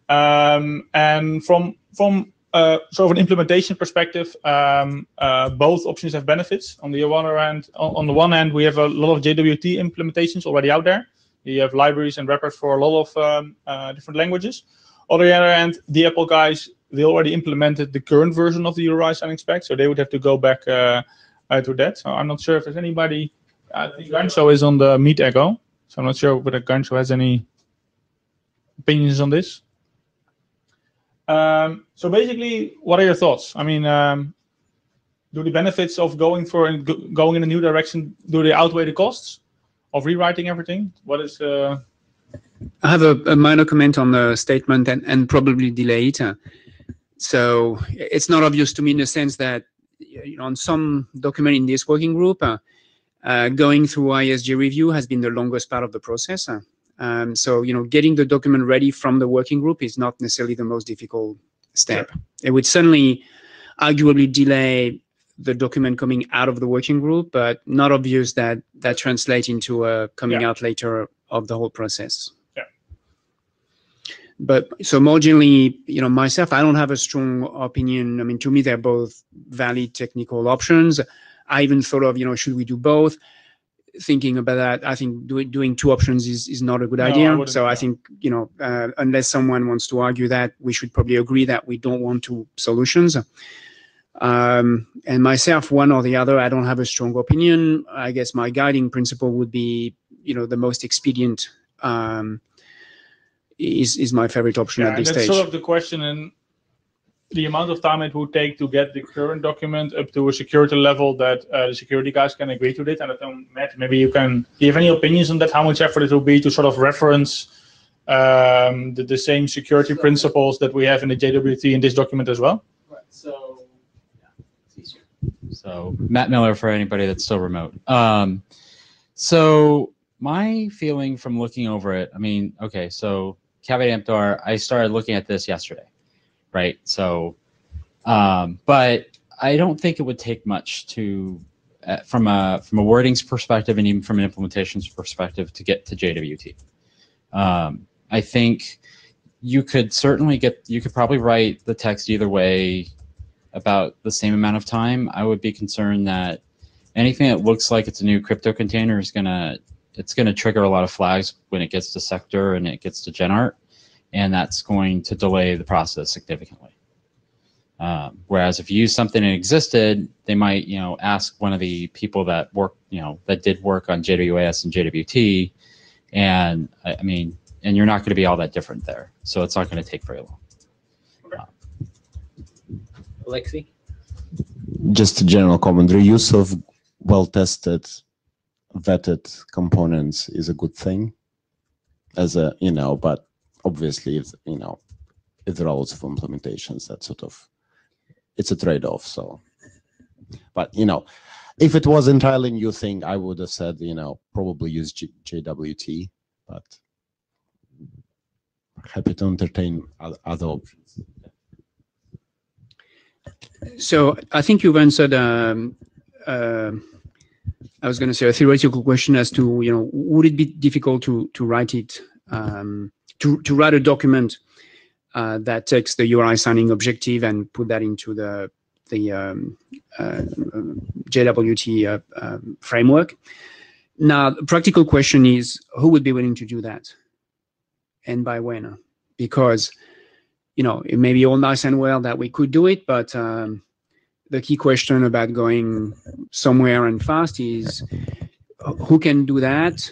Speaker 1: And from sort of an implementation perspective, both options have benefits. On the one hand, we have a lot of JWT implementations already out there. You have libraries and wrappers for a lot of different languages. On the other hand, the Apple guys, they already implemented the current version of the URI signing spec, so they would have to go back to that. So I'm not sure if there's anybody. I think Gancho is on the Meet Echo, so I'm not sure whether Gancho has any opinions on this. So basically, what are your thoughts? I mean, do the benefits of going in a new direction, do they outweigh the costs of rewriting everything? What is?
Speaker 2: I have a minor comment on the statement and probably delay it. So it's not obvious to me in the sense that, on some document in this working group, going through ISG review has been the longest part of the process. So, getting the document ready from the working group is not necessarily the most difficult step. Sure. It would certainly arguably delay the document coming out of the working group, but not obvious that translates into a coming out later of the whole process.
Speaker 1: Yeah.
Speaker 2: But so more generally, myself, I don't have a strong opinion. I mean, to me, they're both valid technical options. I even thought of, should we do both? Thinking about that, I think doing two options is not a good idea. So I think, unless someone wants to argue that, we should probably agree that we don't want two solutions. And myself, one or the other, I don't have a strong opinion. I guess my guiding principle would be, the most expedient is my favorite option at this stage.
Speaker 1: That's sort of the question, and the amount of time it would take to get the current document up to a security level that the security guys can agree to it. And I don't, Matt, maybe you have any opinions on that? How much effort it will be to sort of reference the same security principles that we have in the JWT in this document as well?
Speaker 10: Right. So, it's easier. So, Matt Miller for anybody that's still remote. So, my feeling from looking over it, I mean, okay, so caveat emptor, I started looking at this yesterday. Right. So, but I don't think it would take much to, from a wordings perspective and even from an implementations perspective, to get to JWT. I think you could probably write the text either way about the same amount of time. I would be concerned that anything that looks like it's a new crypto container is gonna trigger a lot of flags when it gets to sector and it gets to GenArt. And that's going to delay the process significantly. Whereas if you use something that existed, they might, ask one of the people that work, that did work on JWAS and JWT, and and you're not going to be all that different there. So it's not going to take very long.
Speaker 4: Alexi?
Speaker 7: Just a general comment. The use of well-tested, vetted components is a good thing, but obviously, if there are lots of implementations, that sort of, it's a trade-off. So, but if it was entirely new thing, I would have said, probably use JWT, but happy to entertain other options.
Speaker 2: So I think you've answered. I was going to say a theoretical question as to, would it be difficult to write it? To write a document that takes the URI signing objective and put that into the JWT framework. Now, the practical question is, who would be willing to do that, and by when? Because it may be all nice and well that we could do it, but the key question about going somewhere and fast is who can do that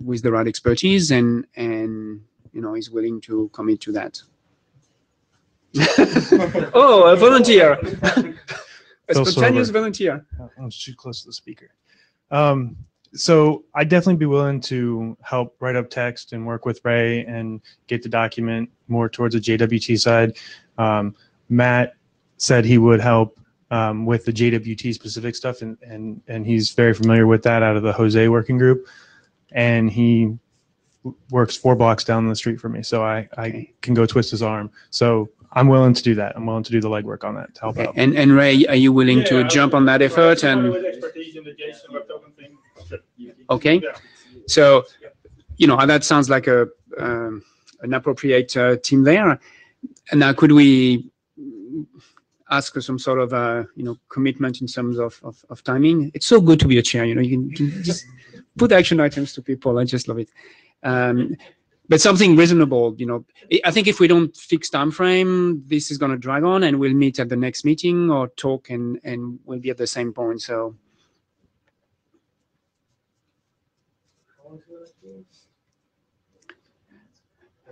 Speaker 2: with the right expertise and is willing to commit to that. Oh, a volunteer. A spontaneous volunteer.
Speaker 11: I'm too close to the speaker. So I'd definitely be willing to help write up text and work with Ray and get the document more towards the JWT side. Matt said he would help with the JWT specific stuff, and he's very familiar with that out of the Jose working group. And he works 4 blocks down the street from me, so I can go twist his arm. So I'm willing to do that. I'm willing to do the legwork on that to help out.
Speaker 2: And Ray, are you willing to jump on that effort? And okay, so that sounds like an appropriate team there. And now, could we ask for some sort of commitment in terms of timing? It's so good to be a chair. You can just put action items to people. I just love it. But something reasonable. I think if we don't fix time frame, this is going to drag on, and we'll meet at the next meeting or talk, and we'll be at the same point. So.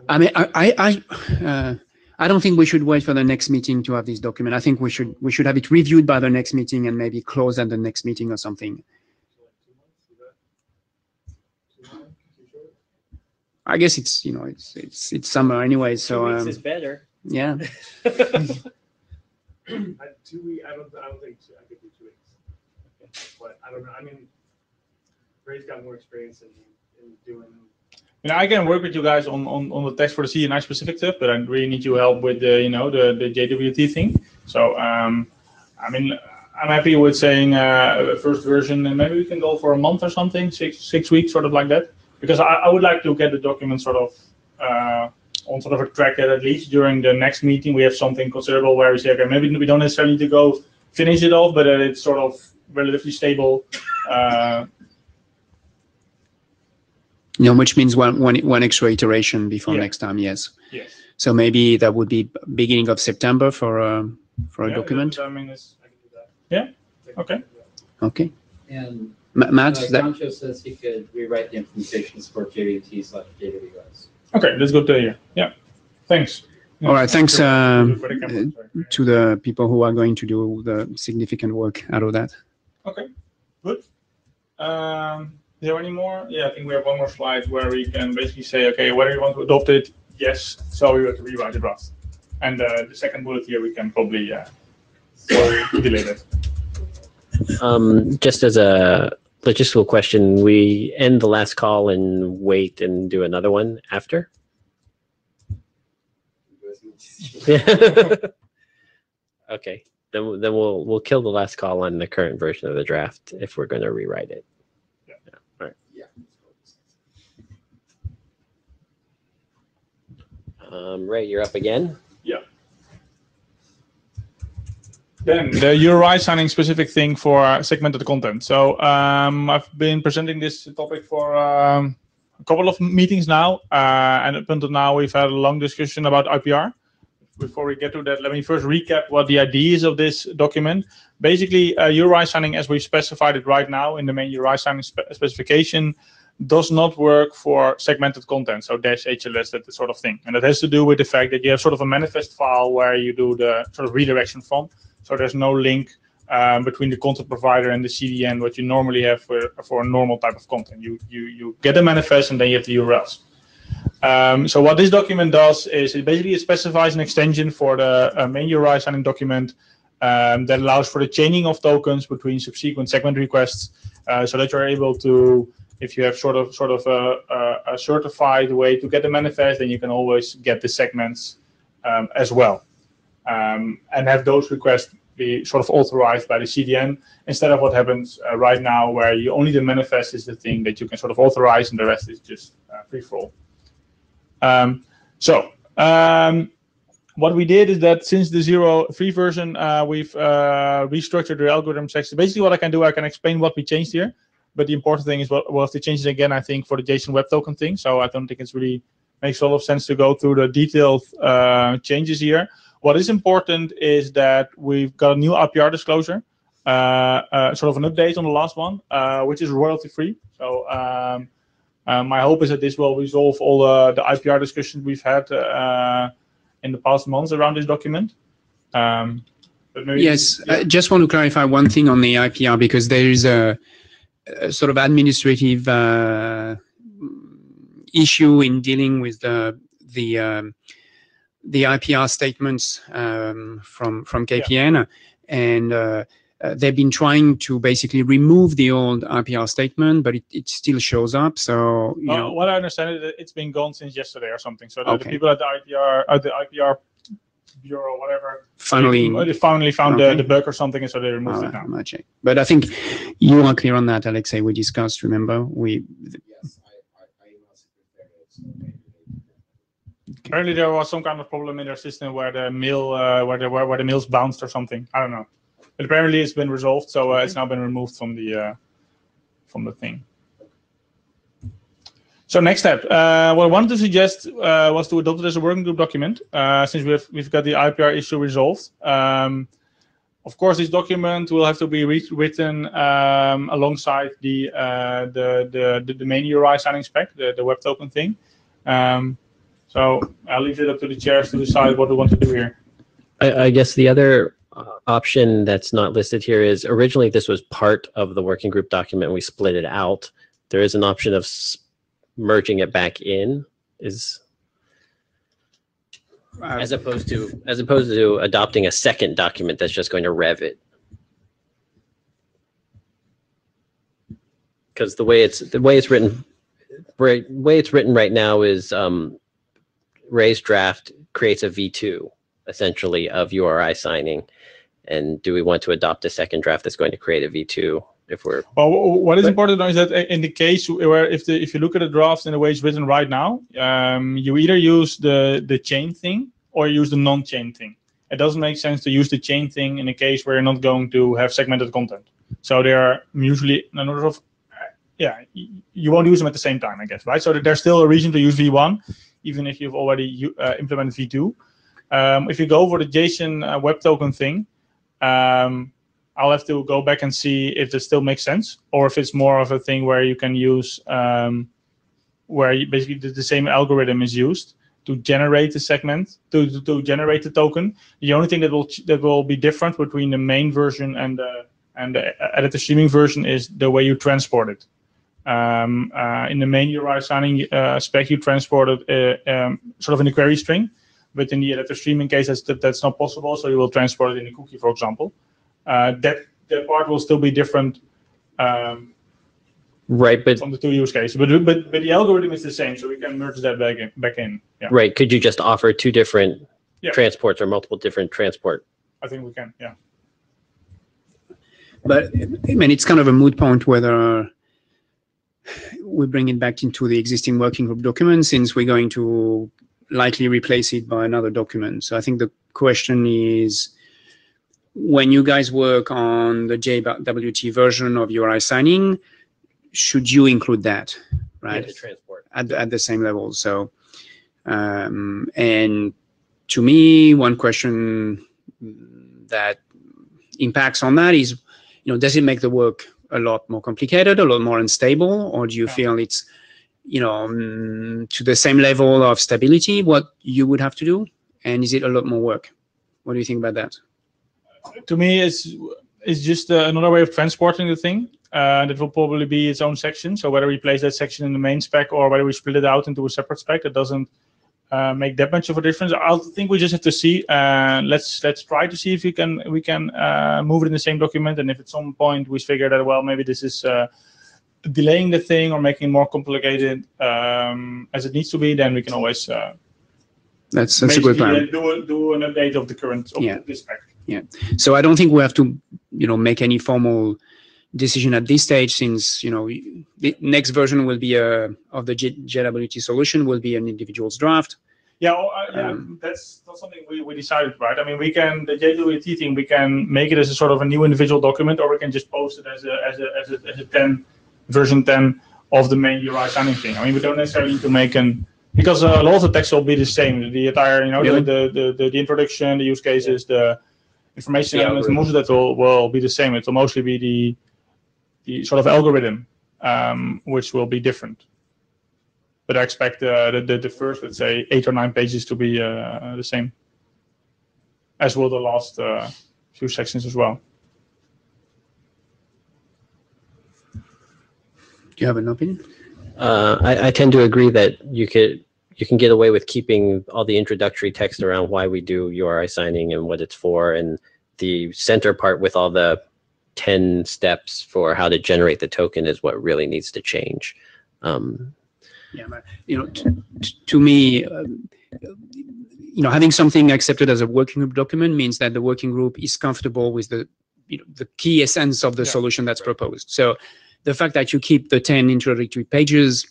Speaker 2: I mean, I don't think we should wait for the next meeting to have this document. I think we should have it reviewed by the next meeting and maybe close at the next meeting or something. I guess it's it's summer anyway, so
Speaker 4: 2 weeks is better.
Speaker 2: Yeah.
Speaker 11: 2 weeks. I don't think I could do 2 weeks. But I don't know. I mean, Ray's got more experience in doing.
Speaker 1: I can work with you guys on the text for the CDNI specific stuff, but I really need your help with the the JWT thing. So I mean, I'm happy with saying first version, and maybe we can go for a month or something, six weeks, sort of like that. Because I would like to get the document sort of on sort of a track that at least during the next meeting we have something considerable where we say, okay, maybe we don't necessarily need to go finish it off, but it's sort of relatively stable.
Speaker 2: Which means one extra iteration before next time. Yes.
Speaker 1: Yes.
Speaker 2: So maybe that would be beginning of September for a document.
Speaker 1: I mean, I can do that. Yeah. Okay.
Speaker 2: Okay.
Speaker 3: And
Speaker 2: Matt,
Speaker 3: Gramscio says he could rewrite the implementations for JWT/JWS.
Speaker 1: Okay, that's good to hear. Yeah. Thanks.
Speaker 2: All right. Thanks to the people who are going to do the significant work out of that.
Speaker 1: Okay. Good. Is there any more? Yeah, I think we have one more slide where we can basically say, okay, whether you want to adopt it, yes, so we have to rewrite the draft. And the second bullet here, we can probably delete it.
Speaker 4: Just as a logistical question, we end the last call and wait and do another one after? Okay, then we'll kill the last call on the current version of the draft if we're going to rewrite it. All right. Ray, you're up again.
Speaker 1: Yeah. Then the URI signing specific thing for segmented content. So I've been presenting this topic for a couple of meetings now, and up until now we've had a long discussion about IPR. Before we get to that, let me first recap what the idea is of this document. Basically, URI signing, as we've specified it right now in the main URI signing specification, does not work for segmented content, so dash HLS, that sort of thing. And that has to do with the fact that you have sort of a manifest file where you do the sort of redirection from. So there's no link between the content provider and the CDN, what you normally have for a normal type of content. You get a manifest and then you have the URLs. So what this document does is it specifies an extension for the main URI signing document that allows for the chaining of tokens between subsequent segment requests, so that you're able to, if you have sort of a certified way to get the manifest, then you can always get the segments as well, and have those requests be sort of authorized by the CDN instead of what happens right now, where only the manifest is the thing that you can sort of authorize, and the rest is just free for all. What we did is that since the 0.3 version, we've restructured the algorithm section. Basically, what I can do, I can explain what we changed here. But the important thing is we'll have to change it again, I think, for the JSON Web Token thing. So I don't think it's really makes a lot of sense to go through the detailed changes here. What is important is that we've got a new IPR disclosure, sort of an update on the last one, which is royalty free. So my hope is that this will resolve all the IPR discussions we've had in the past months around this document. But maybe,
Speaker 2: yes,
Speaker 1: yeah.
Speaker 2: I just want to clarify one thing on the IPR, because there is a a sort of administrative issue in dealing with the IPR statements from KPN, and they've been trying to basically remove the old IPR statement, but it still shows up. So you know,
Speaker 1: what I understand is that it's been gone since yesterday or something. So the
Speaker 2: Okay.
Speaker 1: people at the IPR bureau or whatever
Speaker 2: Finally-
Speaker 1: they finally found
Speaker 2: Okay.
Speaker 1: the bug or something, and so they removed it now.
Speaker 2: I'm gonna check. But I think you are clear on that, Alexei. We discussed. Remember,
Speaker 7: Yes, I emailed secretary.
Speaker 1: Apparently, there was some kind of problem in their system where the mail, where the mails bounced or something. I don't know. But apparently, it's been resolved, so it's now been removed from the thing. So next step, what I wanted to suggest was to adopt it as a working group document, since we've got the IPR issue resolved. Of course, this document will have to be written alongside the main URI signing spec, the web token thing. So I'll leave it up to the chairs to decide what we want to do here.
Speaker 4: I guess the other option that's not listed here is originally this was part of the working group document. We split it out. There is an option of merging it back in, as opposed to adopting a second document that's just going to rev it. Because the way it's written right now is Ray's draft creates a V2 essentially of URI signing, and do we want to adopt a second draft that's going to create a V2 if we're?
Speaker 1: Well, what is important is that in the case where if you look at the draft in the way it's written right now, you either use the chain thing or use the non-chain thing. It doesn't make sense to use the chain thing in a case where you're not going to have segmented content. So they are usually you won't use them at the same time, I guess, right? So there's still a reason to use V1, even if you've already implemented V2. If you go for the JSON web token thing, I'll have to go back and see if it still makes sense, or if it's more of a thing where you can use, where basically the same algorithm is used to generate the segment, to generate the token. The only thing that will be different between the main version and the editor streaming version is the way you transport it. In the main URI signing spec, you transport it sort of in a query string, but in the editor streaming case, that's not possible. So you will transport it in a cookie, for example. That part will still be different,
Speaker 4: right? But
Speaker 1: from the two use cases. But the algorithm is the same, so we can merge that back in. Yeah.
Speaker 4: Right? Could you just offer two different transports or multiple different transport?
Speaker 1: I think we can. Yeah.
Speaker 2: But I mean, it's kind of a moot point whether we bring it back into the existing working group document, since we're going to likely replace it by another document. So I think the question is, when you guys work on the JWT version of URI signing, should you include that, right?
Speaker 4: Yeah, transport
Speaker 2: at the same level. So, and to me, one question that impacts on that is, does it make the work a lot more complicated, a lot more unstable, or do you feel it's, to the same level of stability what you would have to do, and is it a lot more work? What do you think about that?
Speaker 1: To me, it's just another way of transporting the thing. That will probably be its own section. So whether we place that section in the main spec or whether we split it out into a separate spec, it doesn't make that much of a difference. I think we just have to see. Let's try to see if we can move it in the same document. And if at some point we figure that, well, maybe this is delaying the thing or making it more complicated as it needs to be, then we can always
Speaker 2: that's a good plan.
Speaker 1: Do an update of the current this spec.
Speaker 2: Yeah. So I don't think we have to make any formal decision at this stage, since the next version will be of the JWT solution will be an individual's draft.
Speaker 1: Yeah, that's not something we decided, right? I mean, we can, the JWT thing, we can make it as a sort of a new individual document, or we can just post it as a version 10 of the main URI signing thing. I mean, we don't necessarily need to make because a lot of the text will be the same. The entire, the introduction, the use cases, the information elements, most of that will be the same. It will mostly be the sort of algorithm, which will be different. But I expect the first, let's say, 8 or 9 pages to be the same, as will the last few sections as well.
Speaker 2: you have an opinion?
Speaker 4: I tend to agree that you can get away with keeping all the introductory text around why we do URI signing and what it's for, and the center part with all the 10 steps for how to generate the token is what really needs to change.
Speaker 2: Yeah, but, to me, having something accepted as a working group document means that the working group is comfortable with the key essence of the solution that's proposed. So the fact that you keep the 10 introductory pages,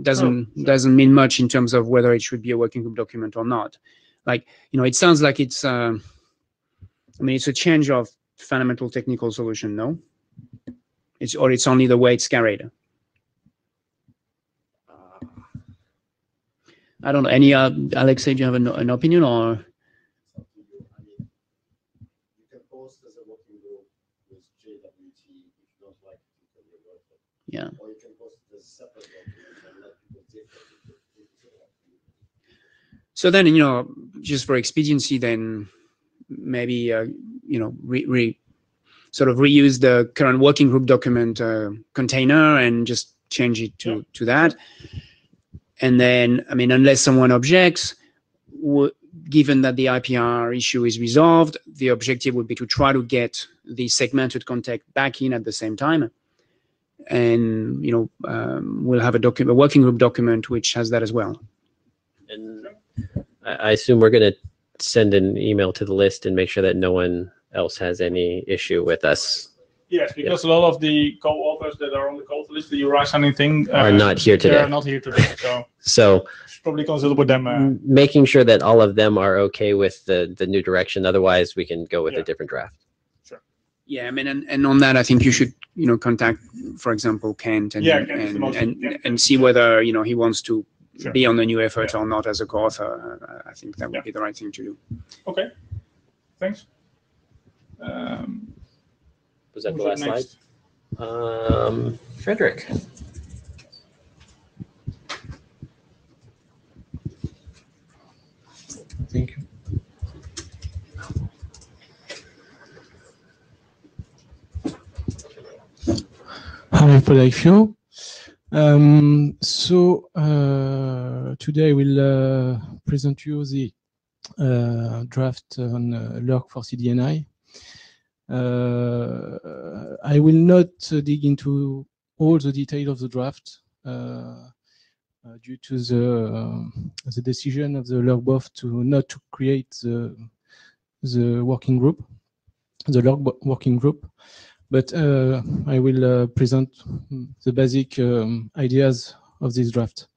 Speaker 2: doesn't mean much in terms of whether it should be a working group document or not. Like, it sounds like it's, it's a change of fundamental technical solution, no? It's only the way it's carried. I don't know. Any Alexei, do you have an opinion or? Yeah. Or you can post it as a separate document and let people take it. So then, just for expediency, then maybe sort of reuse the current working group document container and just change it to that. And then, unless someone objects, given that the IPR issue is resolved, the objective would be to try to get the segmented context back in at the same time. And we'll have a working group document which has that as well.
Speaker 4: And I assume we're going to send an email to the list and make sure that no one else has any issue with us.
Speaker 1: Yes, because a lot of the co-authors that are on the call list, the URI signing thing,
Speaker 4: are not here today.
Speaker 1: They are not here today,
Speaker 4: so
Speaker 1: probably consult with them.
Speaker 4: Making sure that all of them are okay with the new direction. Otherwise, we can go with a different draft.
Speaker 2: Yeah, and on that, I think you should, contact, for example, Kent and see whether he wants to be on the new effort or not as a co-author. I think that would be the right thing to do.
Speaker 1: Okay, thanks.
Speaker 4: Was that the last slide? Frederick.
Speaker 12: Thank you. Hi, Frederick. Today I will present you the draft on LURC for CDNI. I will not dig into all the details of the draft due to the decision of the LURC BOF to not to create the working group, the LURC working group. But I will present the basic ideas of this draft.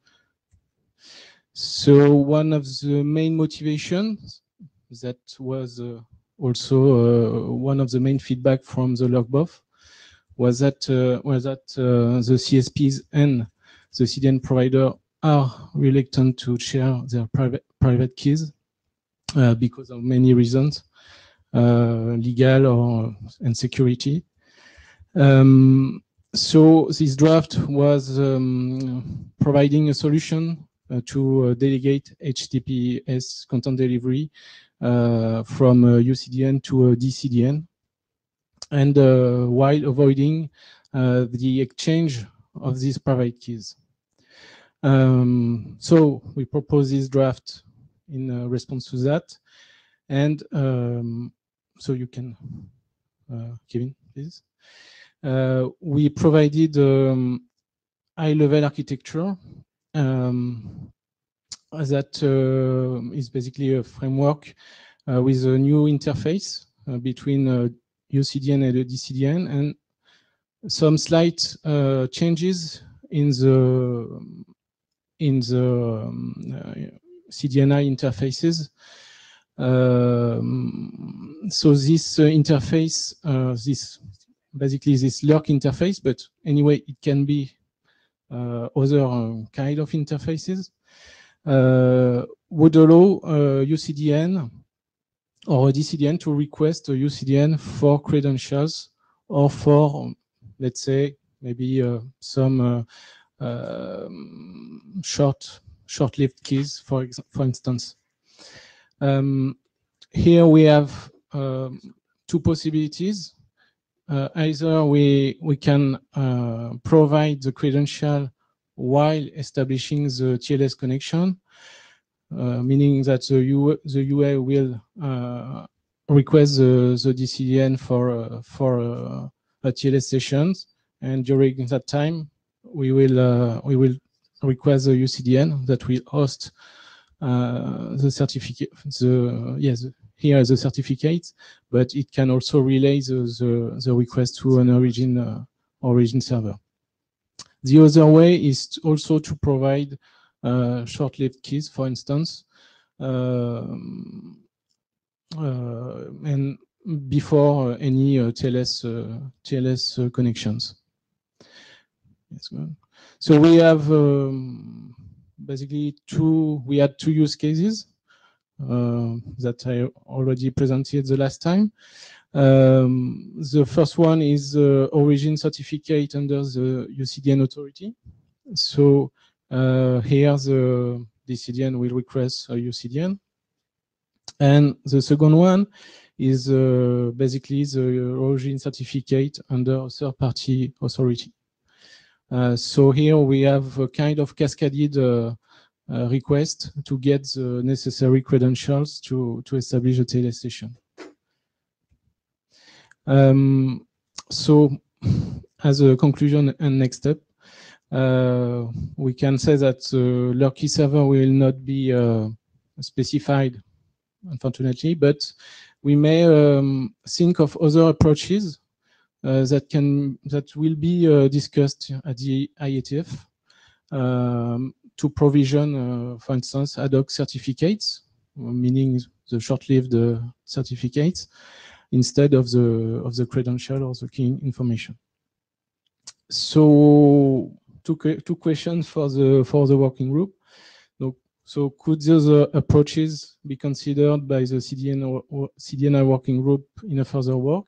Speaker 12: So one of the main motivations that was also one of the main feedback from the LURC BOF was that the CSPs and the CDN provider are reluctant to share their private keys because of many reasons, legal and security. So this draft was providing a solution to delegate HTTPS content delivery from UCDN to DCDN, and while avoiding the exchange of these private keys. So we propose this draft in response to that, and so you can, Kevin, please. We provided high-level architecture that is basically a framework with a new interface between UCDN and DCDN, and some slight changes in the CDNI interfaces. So this interface, basically this LURC interface, but anyway, it can be other kind of interfaces, would allow UCDN or a DCDN to request a UCDN for credentials or for, let's say, maybe some short-lived keys, for instance. Here we have two possibilities. either we can provide the credential while establishing the TLS connection, meaning that the UA will request the DCDN for a TLS sessions, and during that time we will request the UCDN that will host the certificate. Here is the certificate, but it can also relay the request to an origin server. The other way is also to provide short-lived keys, for instance, and before any TLS connections. Yes, good. So we have basically we had two use cases that I already presented the last time. The first one is origin certificate under the UCDN authority. So here the DCDN will request a UCDN. And the second one is basically the origin certificate under a third-party authority. So here we have a kind of cascaded request to get the necessary credentials to establish a TLS session. So as a conclusion and next step, we can say that the lurk key server will not be specified, unfortunately, but we may think of other approaches that will be discussed at the IETF to provision, for instance, ad hoc certificates, meaning the short-lived certificates, instead of the credential or the key information. So two questions for the working group. So could those approaches be considered by the CDNI working group in a further work?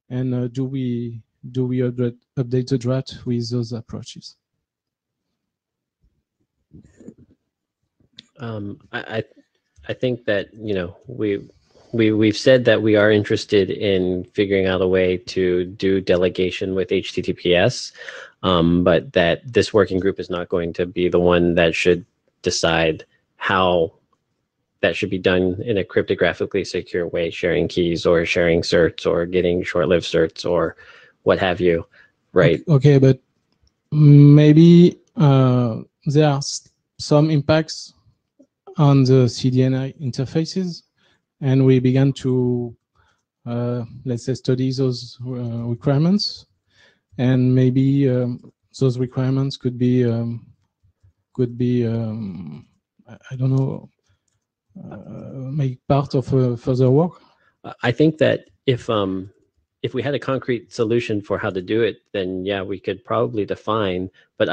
Speaker 12: And do we update the draft with those approaches?
Speaker 4: I think that we've said that we are interested in figuring out a way to do delegation with HTTPS, but that this working group is not going to be the one that should decide how that should be done in a cryptographically secure way, sharing keys or sharing certs or getting short-lived certs or what have you, right?
Speaker 12: Okay, but maybe there are some impacts on the CDNI interfaces, and we began to, let's say, study those requirements, and maybe those requirements could be I don't know, make part of further work.
Speaker 4: I think that if we had a concrete solution for how to do it, then yeah, we could probably define, but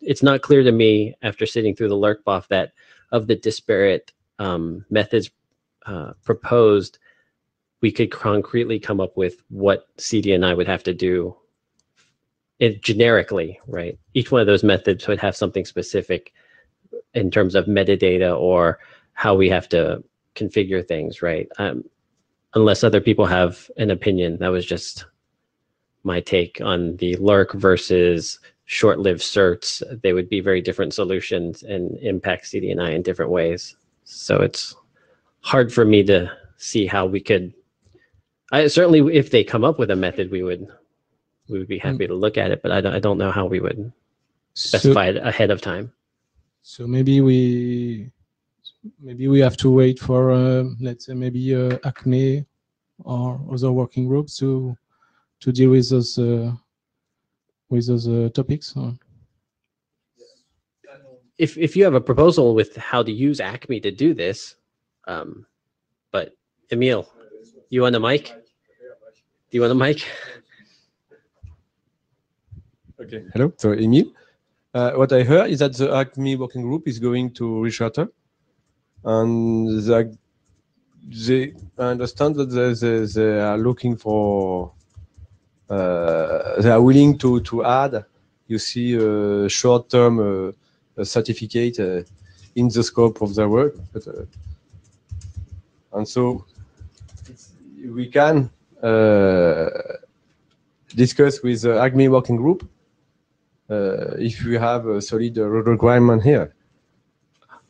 Speaker 4: it's not clear to me after sitting through the LurkBoF that of the disparate methods proposed, we could concretely come up with what CDNI would have to do generically, right? Each one of those methods would have something specific in terms of metadata or how we have to configure things, right? Unless other people have an opinion. That was just my take on the lurk versus short-lived certs. They would be very different solutions and impact CDNI in different ways. So it's hard for me to see how we could. Certainly, if they come up with a method, we would be happy to look at it. But I don't know how we would specify it ahead of time.
Speaker 12: So maybe we have to wait for let's say maybe ACME or other working groups to deal with those topics. Or?
Speaker 4: If you have a proposal with how to use ACME to do this, but Emil, you want a mic? Do you want a mic?
Speaker 5: Okay. Hello. So Emil, what I heard is that the ACME working group is going to restructure, and I understand that they are looking for. They are willing to add, you see, a short-term certificate in the scope of their work, and so we can
Speaker 13: discuss with the ACME working group if we have a solid requirement here.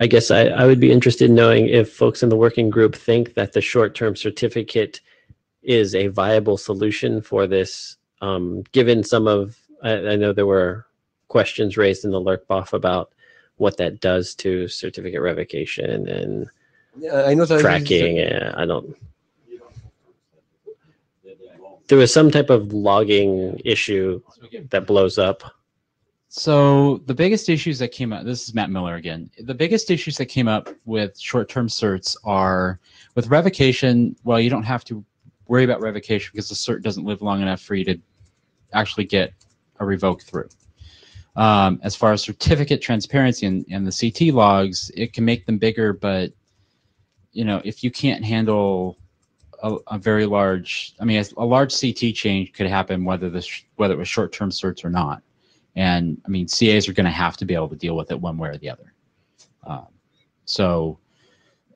Speaker 4: I guess I would be interested in knowing if folks in the working group think that the short-term certificate is a viable solution for this, given some of, I know there were questions raised in the LRCBOF about what that does to certificate revocation and
Speaker 13: I know that
Speaker 4: tracking. There was some type of logging issue that blows up.
Speaker 10: So the biggest issues that came up, this is Matt Miller again. The biggest issues that came up with short-term certs are with revocation. Well, you don't have to worry about revocation because the cert doesn't live long enough for you to actually get a revoke through. As far as certificate transparency and the CT logs, it can make them bigger, but if you can't handle a very large, a large CT change could happen whether it was short-term certs or not. And CAs are going to have to be able to deal with it one way or the other. So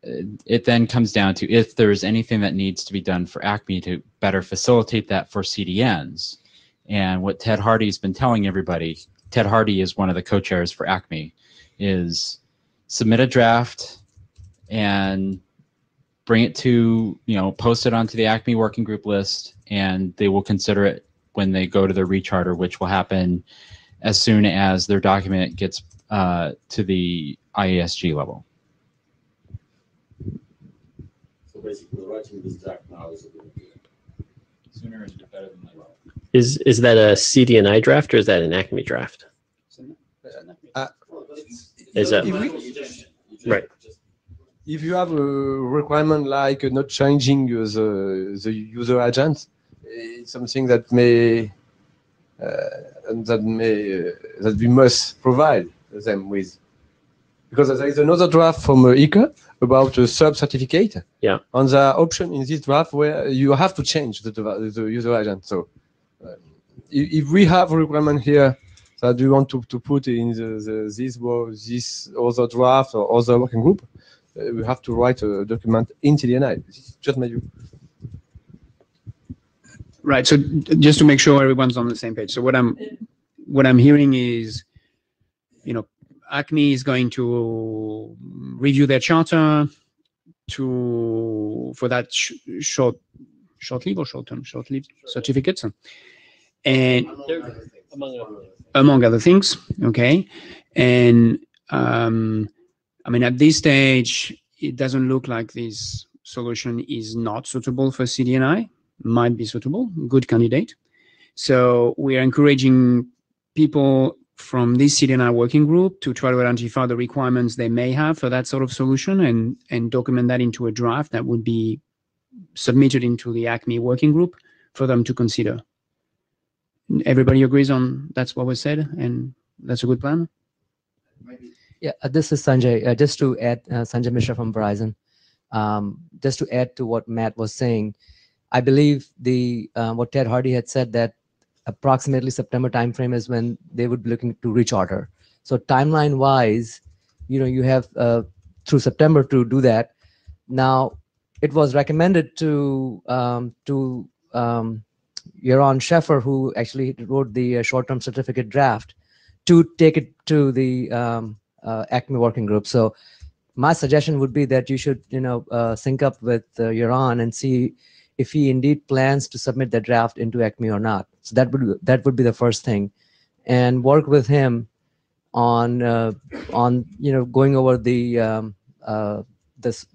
Speaker 10: it then comes down to if there's anything that needs to be done for ACME to better facilitate that for CDNs. And what Ted Hardy's been telling everybody, Ted Hardy is one of the co-chairs for ACME, is submit a draft and bring it to, post it onto the ACME working group list, and they will consider it when they go to their recharter, which will happen as soon as their document gets to the IASG level.
Speaker 14: So basically, writing this draft now is a good idea. Sooner is better than later.
Speaker 4: Is that a CDNI draft or is that an ACME draft? Is that right?
Speaker 13: If you have a requirement like not changing the user agent, it's something that that we must provide them with, because there is another draft from ICE about a sub certificate.
Speaker 4: Yeah.
Speaker 13: On the option in this draft where you have to change the user agent. So if we have a requirement here that we want to put in this other draft or other working group, we have to write a document in TDNI. This is just my view.
Speaker 2: Right. So just to make sure everyone's on the same page. So what I'm hearing is, ACME is going to review their charter for that short-lived certificates, and among other things. Okay. And at this stage, it doesn't look like this solution is not suitable for CDNI. Might be suitable, good candidate. So we are encouraging people from this CDNI working group to try to identify the requirements they may have for that sort of solution and document that into a draft that would be submitted into the ACME working group for them to consider. Everybody agrees on that's what was said, and that's a good plan?
Speaker 15: Yeah, this is Sanjay. Just to add, Sanjay Mishra from Verizon. Just to add to what Matt was saying, I believe what Ted Hardy had said, that approximately September timeframe is when they would be looking to recharter. So timeline-wise, you have through September to do that. Now, it was recommended to Yaron Sheffer, who actually wrote the short-term certificate draft, to take it to the ACME working group. So my suggestion would be that you should, sync up with Yaron and see if he indeed plans to submit the draft into ACME or not. So that would be the first thing, and work with him on going over the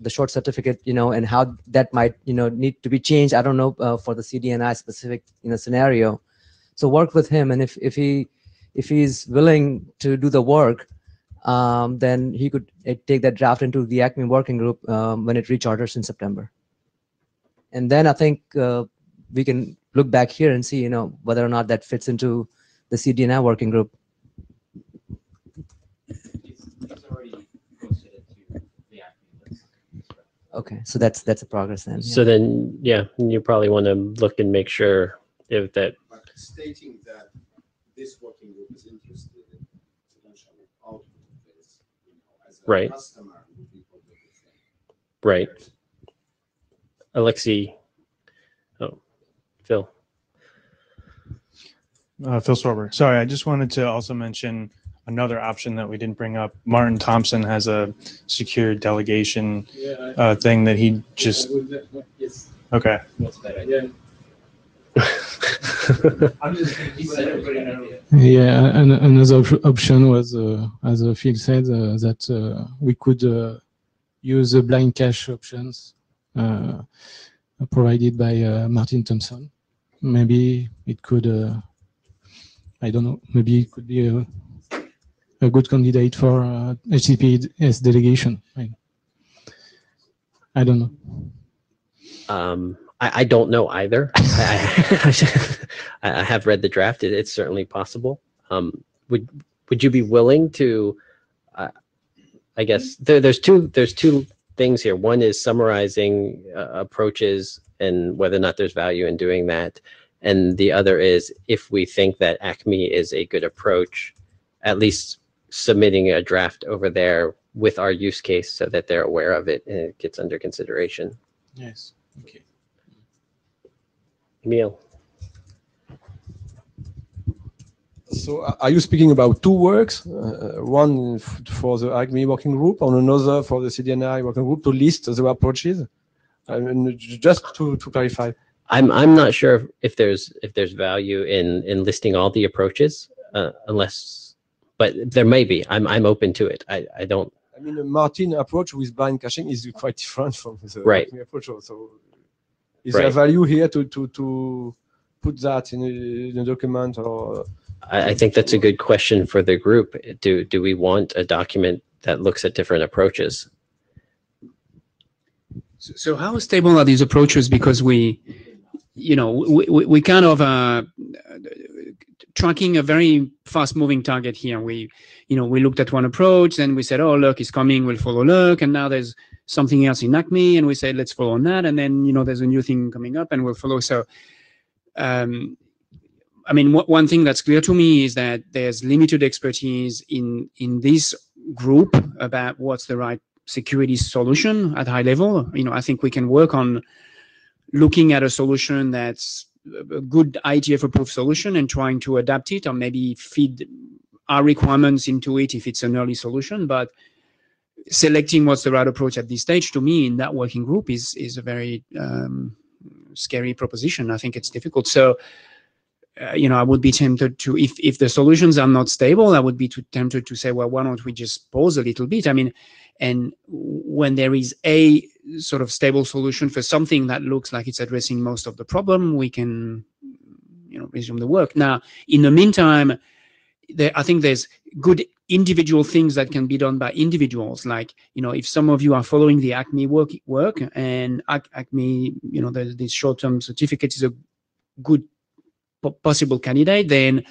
Speaker 15: short certificate, and how that might need to be changed. I don't know for the CDNI specific scenario. So work with him, and if he's willing to do the work, then he could take that draft into the ACME working group when it recharters in September. And then I think we can look back here and see, whether or not that fits into the CDNI working group. Okay, so that's a progress then.
Speaker 4: So then, yeah, you probably want to look and make sure if that.
Speaker 7: But stating that this working group is interested in potential output of this, as a
Speaker 4: right.
Speaker 7: customer would be probably the thing.
Speaker 4: Right. Alexi. Oh, Phil.
Speaker 11: Phil Sorber. Sorry, I just wanted to also mention another option that we didn't bring up. Martin Thompson has a secure delegation thing that he just.
Speaker 3: Yes.
Speaker 11: Okay.
Speaker 3: That's a bad idea. I'm just going to keep letting everybody know.
Speaker 12: Yeah, and another option was, as Phil said, that we could use the blind cache options provided by Martin Thompson. Maybe it could, I don't know, maybe it could be a good candidate for HTTPS delegation. I don't know.
Speaker 4: I don't know either. I have read the draft. It's certainly possible. Would you be willing to? I guess there's two things here. One is summarizing approaches and whether or not there's value in doing that, and the other is if we think that ACME is a good approach, at least submitting a draft over there with our use case so that they're aware of it and it gets under consideration.
Speaker 12: Yes. Okay.
Speaker 4: Emil.
Speaker 13: So are you speaking about two works, one for the ACME working group and another for the CDNI working group to list the approaches? Just to clarify.
Speaker 4: I'm not sure if there's value in listing all the approaches, unless, but there may be. I'm open to it. I don't.
Speaker 13: I mean, the Martin approach with blind caching is quite different from the ACME approach. So, is there value here to put that in a document or?
Speaker 4: I think that's a good question for the group. Do we want a document that looks at different approaches?
Speaker 2: So how stable are these approaches? Because we kind of tracking a very fast-moving target here. We looked at one approach, and we said, oh, Lurk is coming, we'll follow Lurk, and now there's something else in ACME, and we said, let's follow on that, and then, there's a new thing coming up, and we'll follow. So, I mean, one thing that's clear to me is that there's limited expertise in this group about what's the right security solution at high level. I think we can work on looking at a solution that's a good IETF approved solution and trying to adapt it or maybe feed our requirements into it if it's an early solution. But selecting what's the right approach at this stage, to me, in that working group is a very scary proposition. I think it's difficult. So, I would be tempted to, if the solutions are not stable, I would be tempted to say, well, why don't we just pause a little bit? I mean, and when there is a sort of stable solution for something that looks like it's addressing most of the problem, we can, resume the work. Now, in the meantime, I think there's good individual things that can be done by individuals. Like, if some of you are following the ACME work and ACME, this short-term certificate is a good possible candidate, then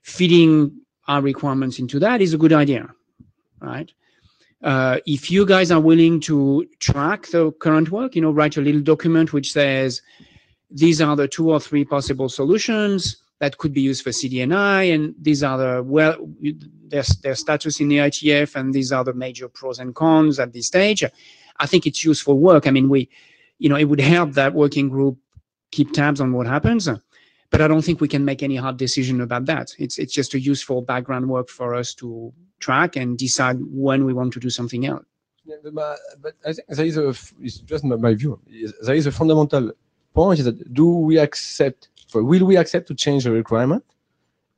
Speaker 2: feeding our requirements into that is a good idea, right? If you guys are willing to track the current work, write a little document which says these are the 2 or 3 possible solutions that could be used for CDNI, and these are their status in the IETF, and these are the major pros and cons at this stage. I think it's useful work. I mean, it would help that working group keep tabs on what happens. But I don't think we can make any hard decision about that. It's just a useful background work for us to track and decide when we want to do something else.
Speaker 13: Yeah, but I think there is it's just my view. There is a fundamental point is that will we accept to change the requirement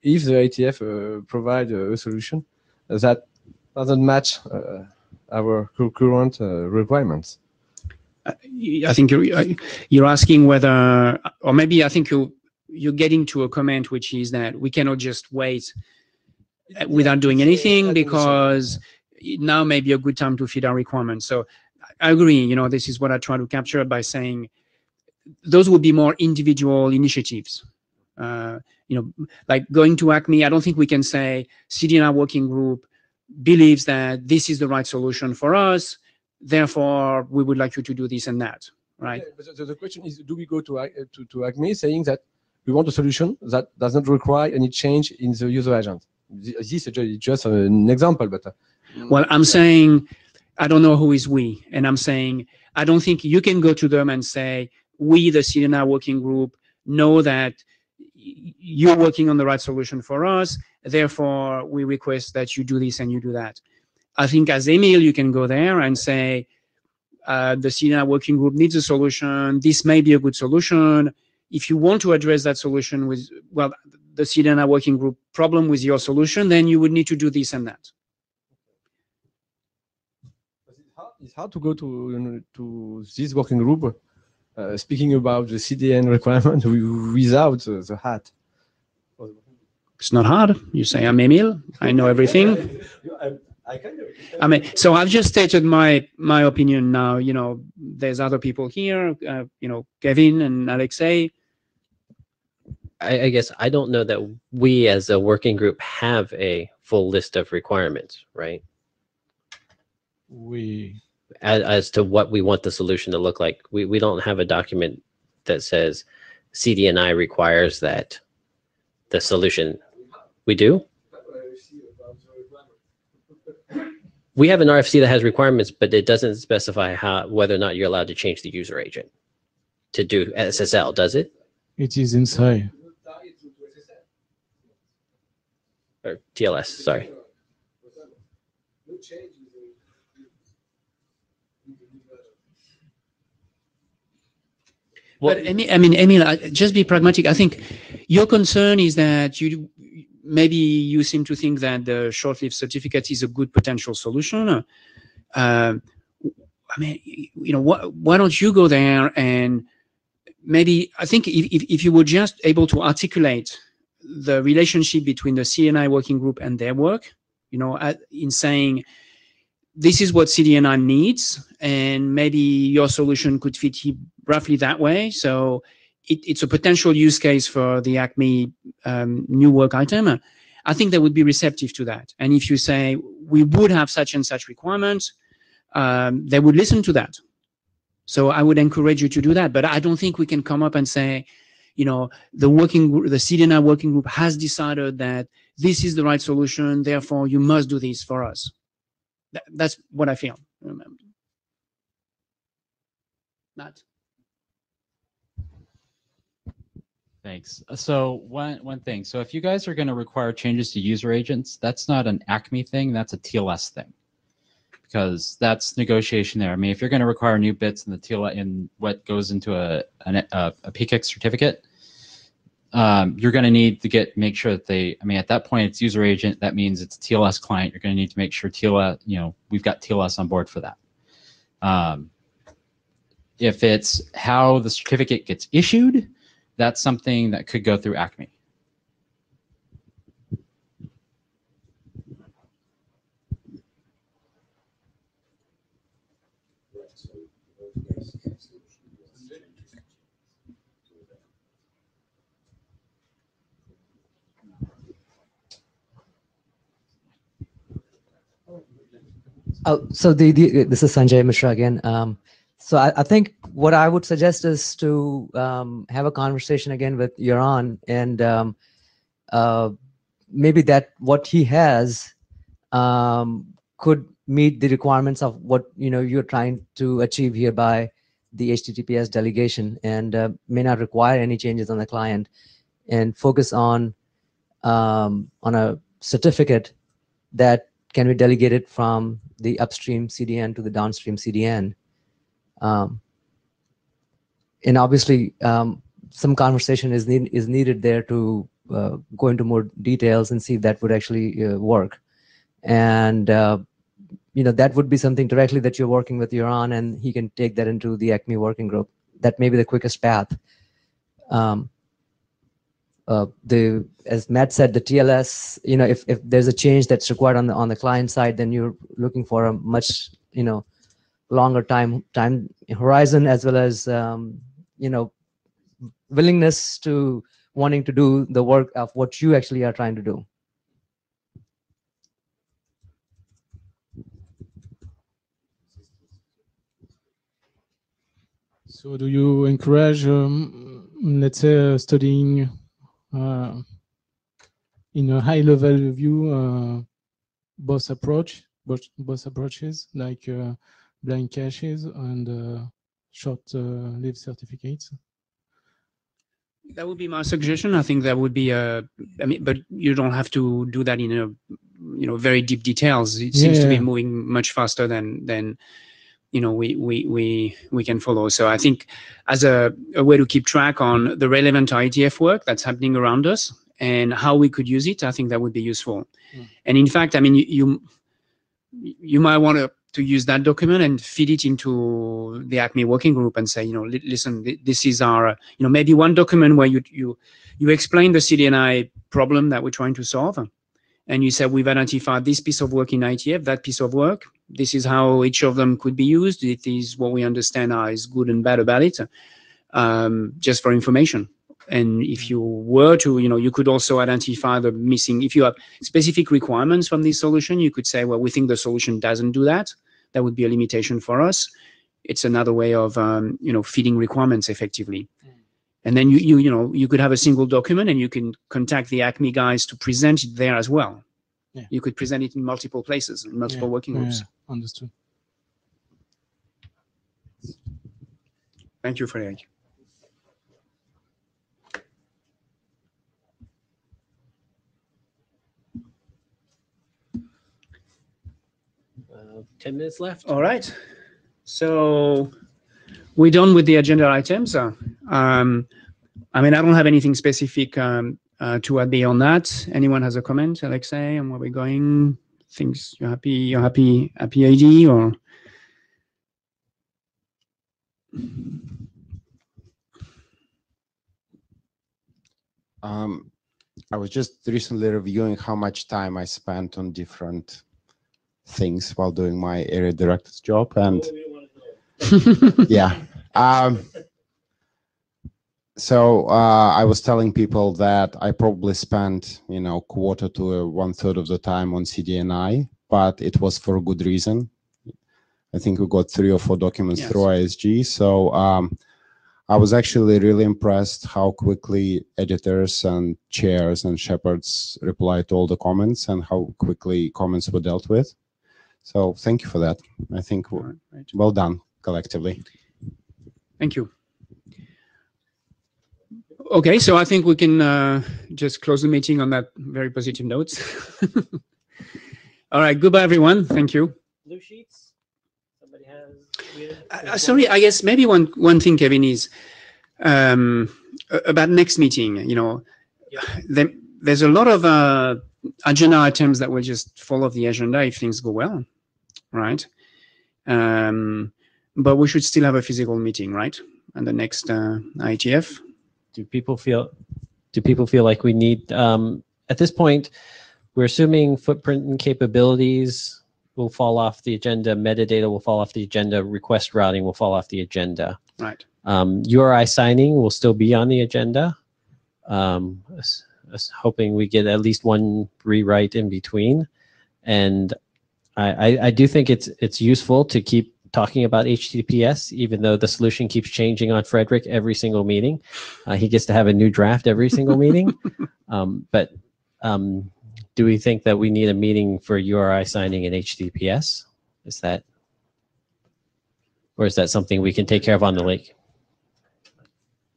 Speaker 13: if the IETF provide a solution that doesn't match our current requirements?
Speaker 2: I think you're asking whether, or maybe I think you're getting to a comment which is that we cannot just wait without doing anything because now may be a good time to feed our requirements. So I agree, this is what I try to capture by saying those would be more individual initiatives. Like going to ACME, I don't think we can say CDNI working group believes that this is the right solution for us, therefore we would like you to do this and that, right?
Speaker 13: Yeah, but the question is, do we go to ACME saying that we want a solution that does not require any change in the user agent? This is just an example, but...
Speaker 2: Well, I'm saying, I don't know who is we, and I'm saying, I don't think you can go to them and say, we, the CDNI working group, know that, you're working on the right solution for us. Therefore, we request that you do this and you do that. I think as Emil, you can go there and say, the CDNI working group needs a solution. This may be a good solution. If you want to address that solution with, well, the CDNI working group problem with your solution, then you would need to do this and that.
Speaker 13: It's hard to go to this working group speaking about the CDN requirement without the hat.
Speaker 2: It's not hard. You say, I'm Emil. I know everything. I mean, so I've just stated my opinion now. You know, there's other people here. You know, Kevin and Alexei.
Speaker 4: I guess I don't know that we as a working group have a full list of requirements, right? As to what we want the solution to look like. We don't have a document that says CDNI requires that the solution. We do? We have an RFC that has requirements, but it doesn't specify whether or not you're allowed to change the user agent to do SSL, does it?
Speaker 12: It is inside.
Speaker 4: Or TLS, sorry.
Speaker 2: But I mean, Emil, just be pragmatic. I think your concern is that maybe you seem to think that the short-lived certificate is a good potential solution. I mean, you know, why don't you go there and maybe, I think if you were just able to articulate the relationship between the CDNI working group and their work, you know, in saying, this is what CDNI needs, and maybe your solution could fit roughly that way. So it's a potential use case for the Acme new work item. I think they would be receptive to that. And if you say, we would have such and such requirements, they would listen to that. So I would encourage you to do that. But I don't think we can come up and say, you know, the CDNI working group has decided that this is the right solution, therefore you must do this for us. That's what I feel. Matt.
Speaker 10: Thanks. So one thing. So if you guys are going to require changes to user agents, that's not an Acme thing. That's a TLS thing, because that's negotiation there. I mean, if you're going to require new bits in the TLS in what goes into a PKIX certificate, you're going to need to make sure that I mean, at that point, it's user agent. That means it's a TLS client. You're going to need to make sure TLS, you know, we've got TLS on board for that. If it's how the certificate gets issued, that's something that could go through Acme.
Speaker 15: Oh, so this is Sanjay Mishra again. So I think what I would suggest is to have a conversation again with Yaron, and maybe that what he has could meet the requirements of what you're trying to achieve here by the HTTPS delegation, and may not require any changes on the client, and focus on a certificate that can be delegated from the upstream CDN to the downstream CDN. And obviously, some conversation is needed there to go into more details and see if that would actually work. And that would be something directly that you're working with Yaron, and he can take that into the Acme working group. That may be the quickest path. As Matt said, the TLS, if there's a change that's required on the client side, then you're looking for a much longer time horizon, as well as willingness to wanting to do the work of what you actually are trying to do.
Speaker 12: So do you encourage, let's say, studying in a high-level view both approaches, like blind caches and short-lived certificates?
Speaker 2: That would be my suggestion. I think that would be I mean, but you don't have to do that in a very deep details. It seems to be moving much faster than we can follow. So I think as a way to keep track on the relevant IETF work that's happening around us and how we could use it, I think that would be useful. And in fact, I mean, you might want to use that document and feed it into the ACME working group and say, listen, this is our, maybe one document where you explain the CDNI problem that we're trying to solve. And you said, we've identified this piece of work in IETF, that piece of work. This is how each of them could be used. It is what we understand is good and bad about it, just for information. And if you were to, you could also identify the missing, if you have specific requirements from this solution, you could say, well, we think the solution doesn't do that. That would be a limitation for us. It's another way of, feeding requirements effectively. And then you could have a single document and you can contact the ACME guys to present it there as well.
Speaker 12: Yeah.
Speaker 2: You could present it in multiple places, in multiple working groups.
Speaker 12: Yeah, understood.
Speaker 2: Thank you, Frederic.
Speaker 4: Uh, 10 minutes left.
Speaker 2: All right. So we're done with the agenda items. I mean, I don't have anything specific to add beyond that. Anyone has a comment, Alexei, on where we're going? Things you're happy AD or?
Speaker 7: I was just recently reviewing how much time I spent on different things while doing my area director's job, and yeah. So I was telling people that I probably spent, quarter to 1/3 of the time on CDNI, but it was for a good reason. I think we got 3 or 4 documents through ISG. So I was actually really impressed how quickly editors and chairs and shepherds replied to all the comments and how quickly comments were dealt with. So thank you for that. I think well done collectively.
Speaker 2: Thank you. Okay, so I think we can just close the meeting on that very positive note. All right, goodbye, everyone. Thank you.
Speaker 4: Blue sheets? Somebody has...
Speaker 2: sorry, I guess maybe one thing, Kevin, is about next meeting. There's a lot of agenda items that will just follow the agenda if things go well, right? But we should still have a physical meeting, right? And the next IETF.
Speaker 4: Do people feel like we need, at this point, we're assuming footprint and capabilities will fall off the agenda, metadata will fall off the agenda, request routing will fall off the agenda.
Speaker 2: Right.
Speaker 4: URI signing will still be on the agenda. Hoping we get at least one rewrite in between. And I do think it's useful to keep talking about HTTPS, even though the solution keeps changing on Frederic every single meeting. He gets to have a new draft every single meeting. But do we think that we need a meeting for URI signing in HTTPS? Or is that something we can take care of on the lake?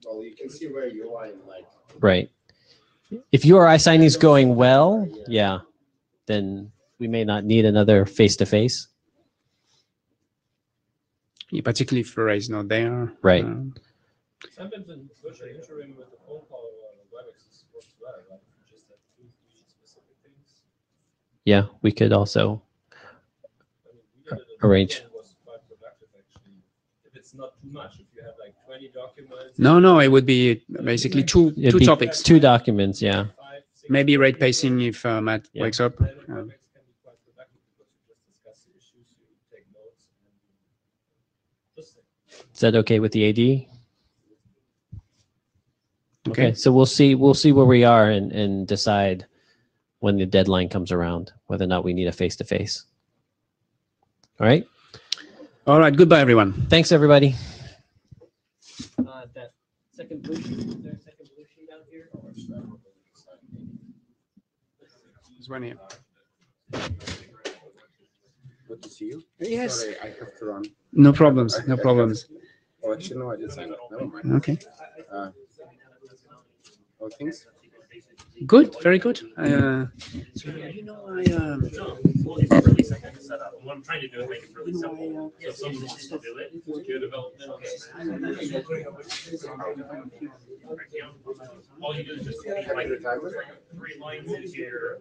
Speaker 7: Well, you can see where you are in like.
Speaker 4: Right. If URI signing is going well, yeah, then we may not need another face-to-face.
Speaker 2: Yeah, particularly if Ray is not there.
Speaker 4: Right.
Speaker 5: Sometimes in virtual interim with the phone call or WebEx works well, right? Just have 2 specific things.
Speaker 4: Yeah, we could also arrange.
Speaker 5: Was quite productive, actually. If it's not too much, if you have like 20 documents.
Speaker 2: No, it would be basically two topics.
Speaker 4: 2 documents, yeah.
Speaker 2: Maybe rate pacing if Matt wakes up.
Speaker 4: Is that okay with the AD? Okay, so we'll see where we are and decide when the deadline comes around, whether or not we need a face-to-face. All right?
Speaker 2: All right, goodbye, everyone.
Speaker 4: Thanks, everybody. That second blue sheet, is there a second blue sheet out here?
Speaker 2: There's one here.
Speaker 7: Good to see you.
Speaker 2: Yes.
Speaker 7: Sorry, I have to run.
Speaker 2: No problems, no problems.
Speaker 7: Oh, actually, no, I didn't sign up. Never mind.
Speaker 2: Okay. How things? Good, very good. So yeah, you know,
Speaker 1: What I'm trying to do is make it really simple. So someone wants to do it, do a development. All you do is just like 3 lines into your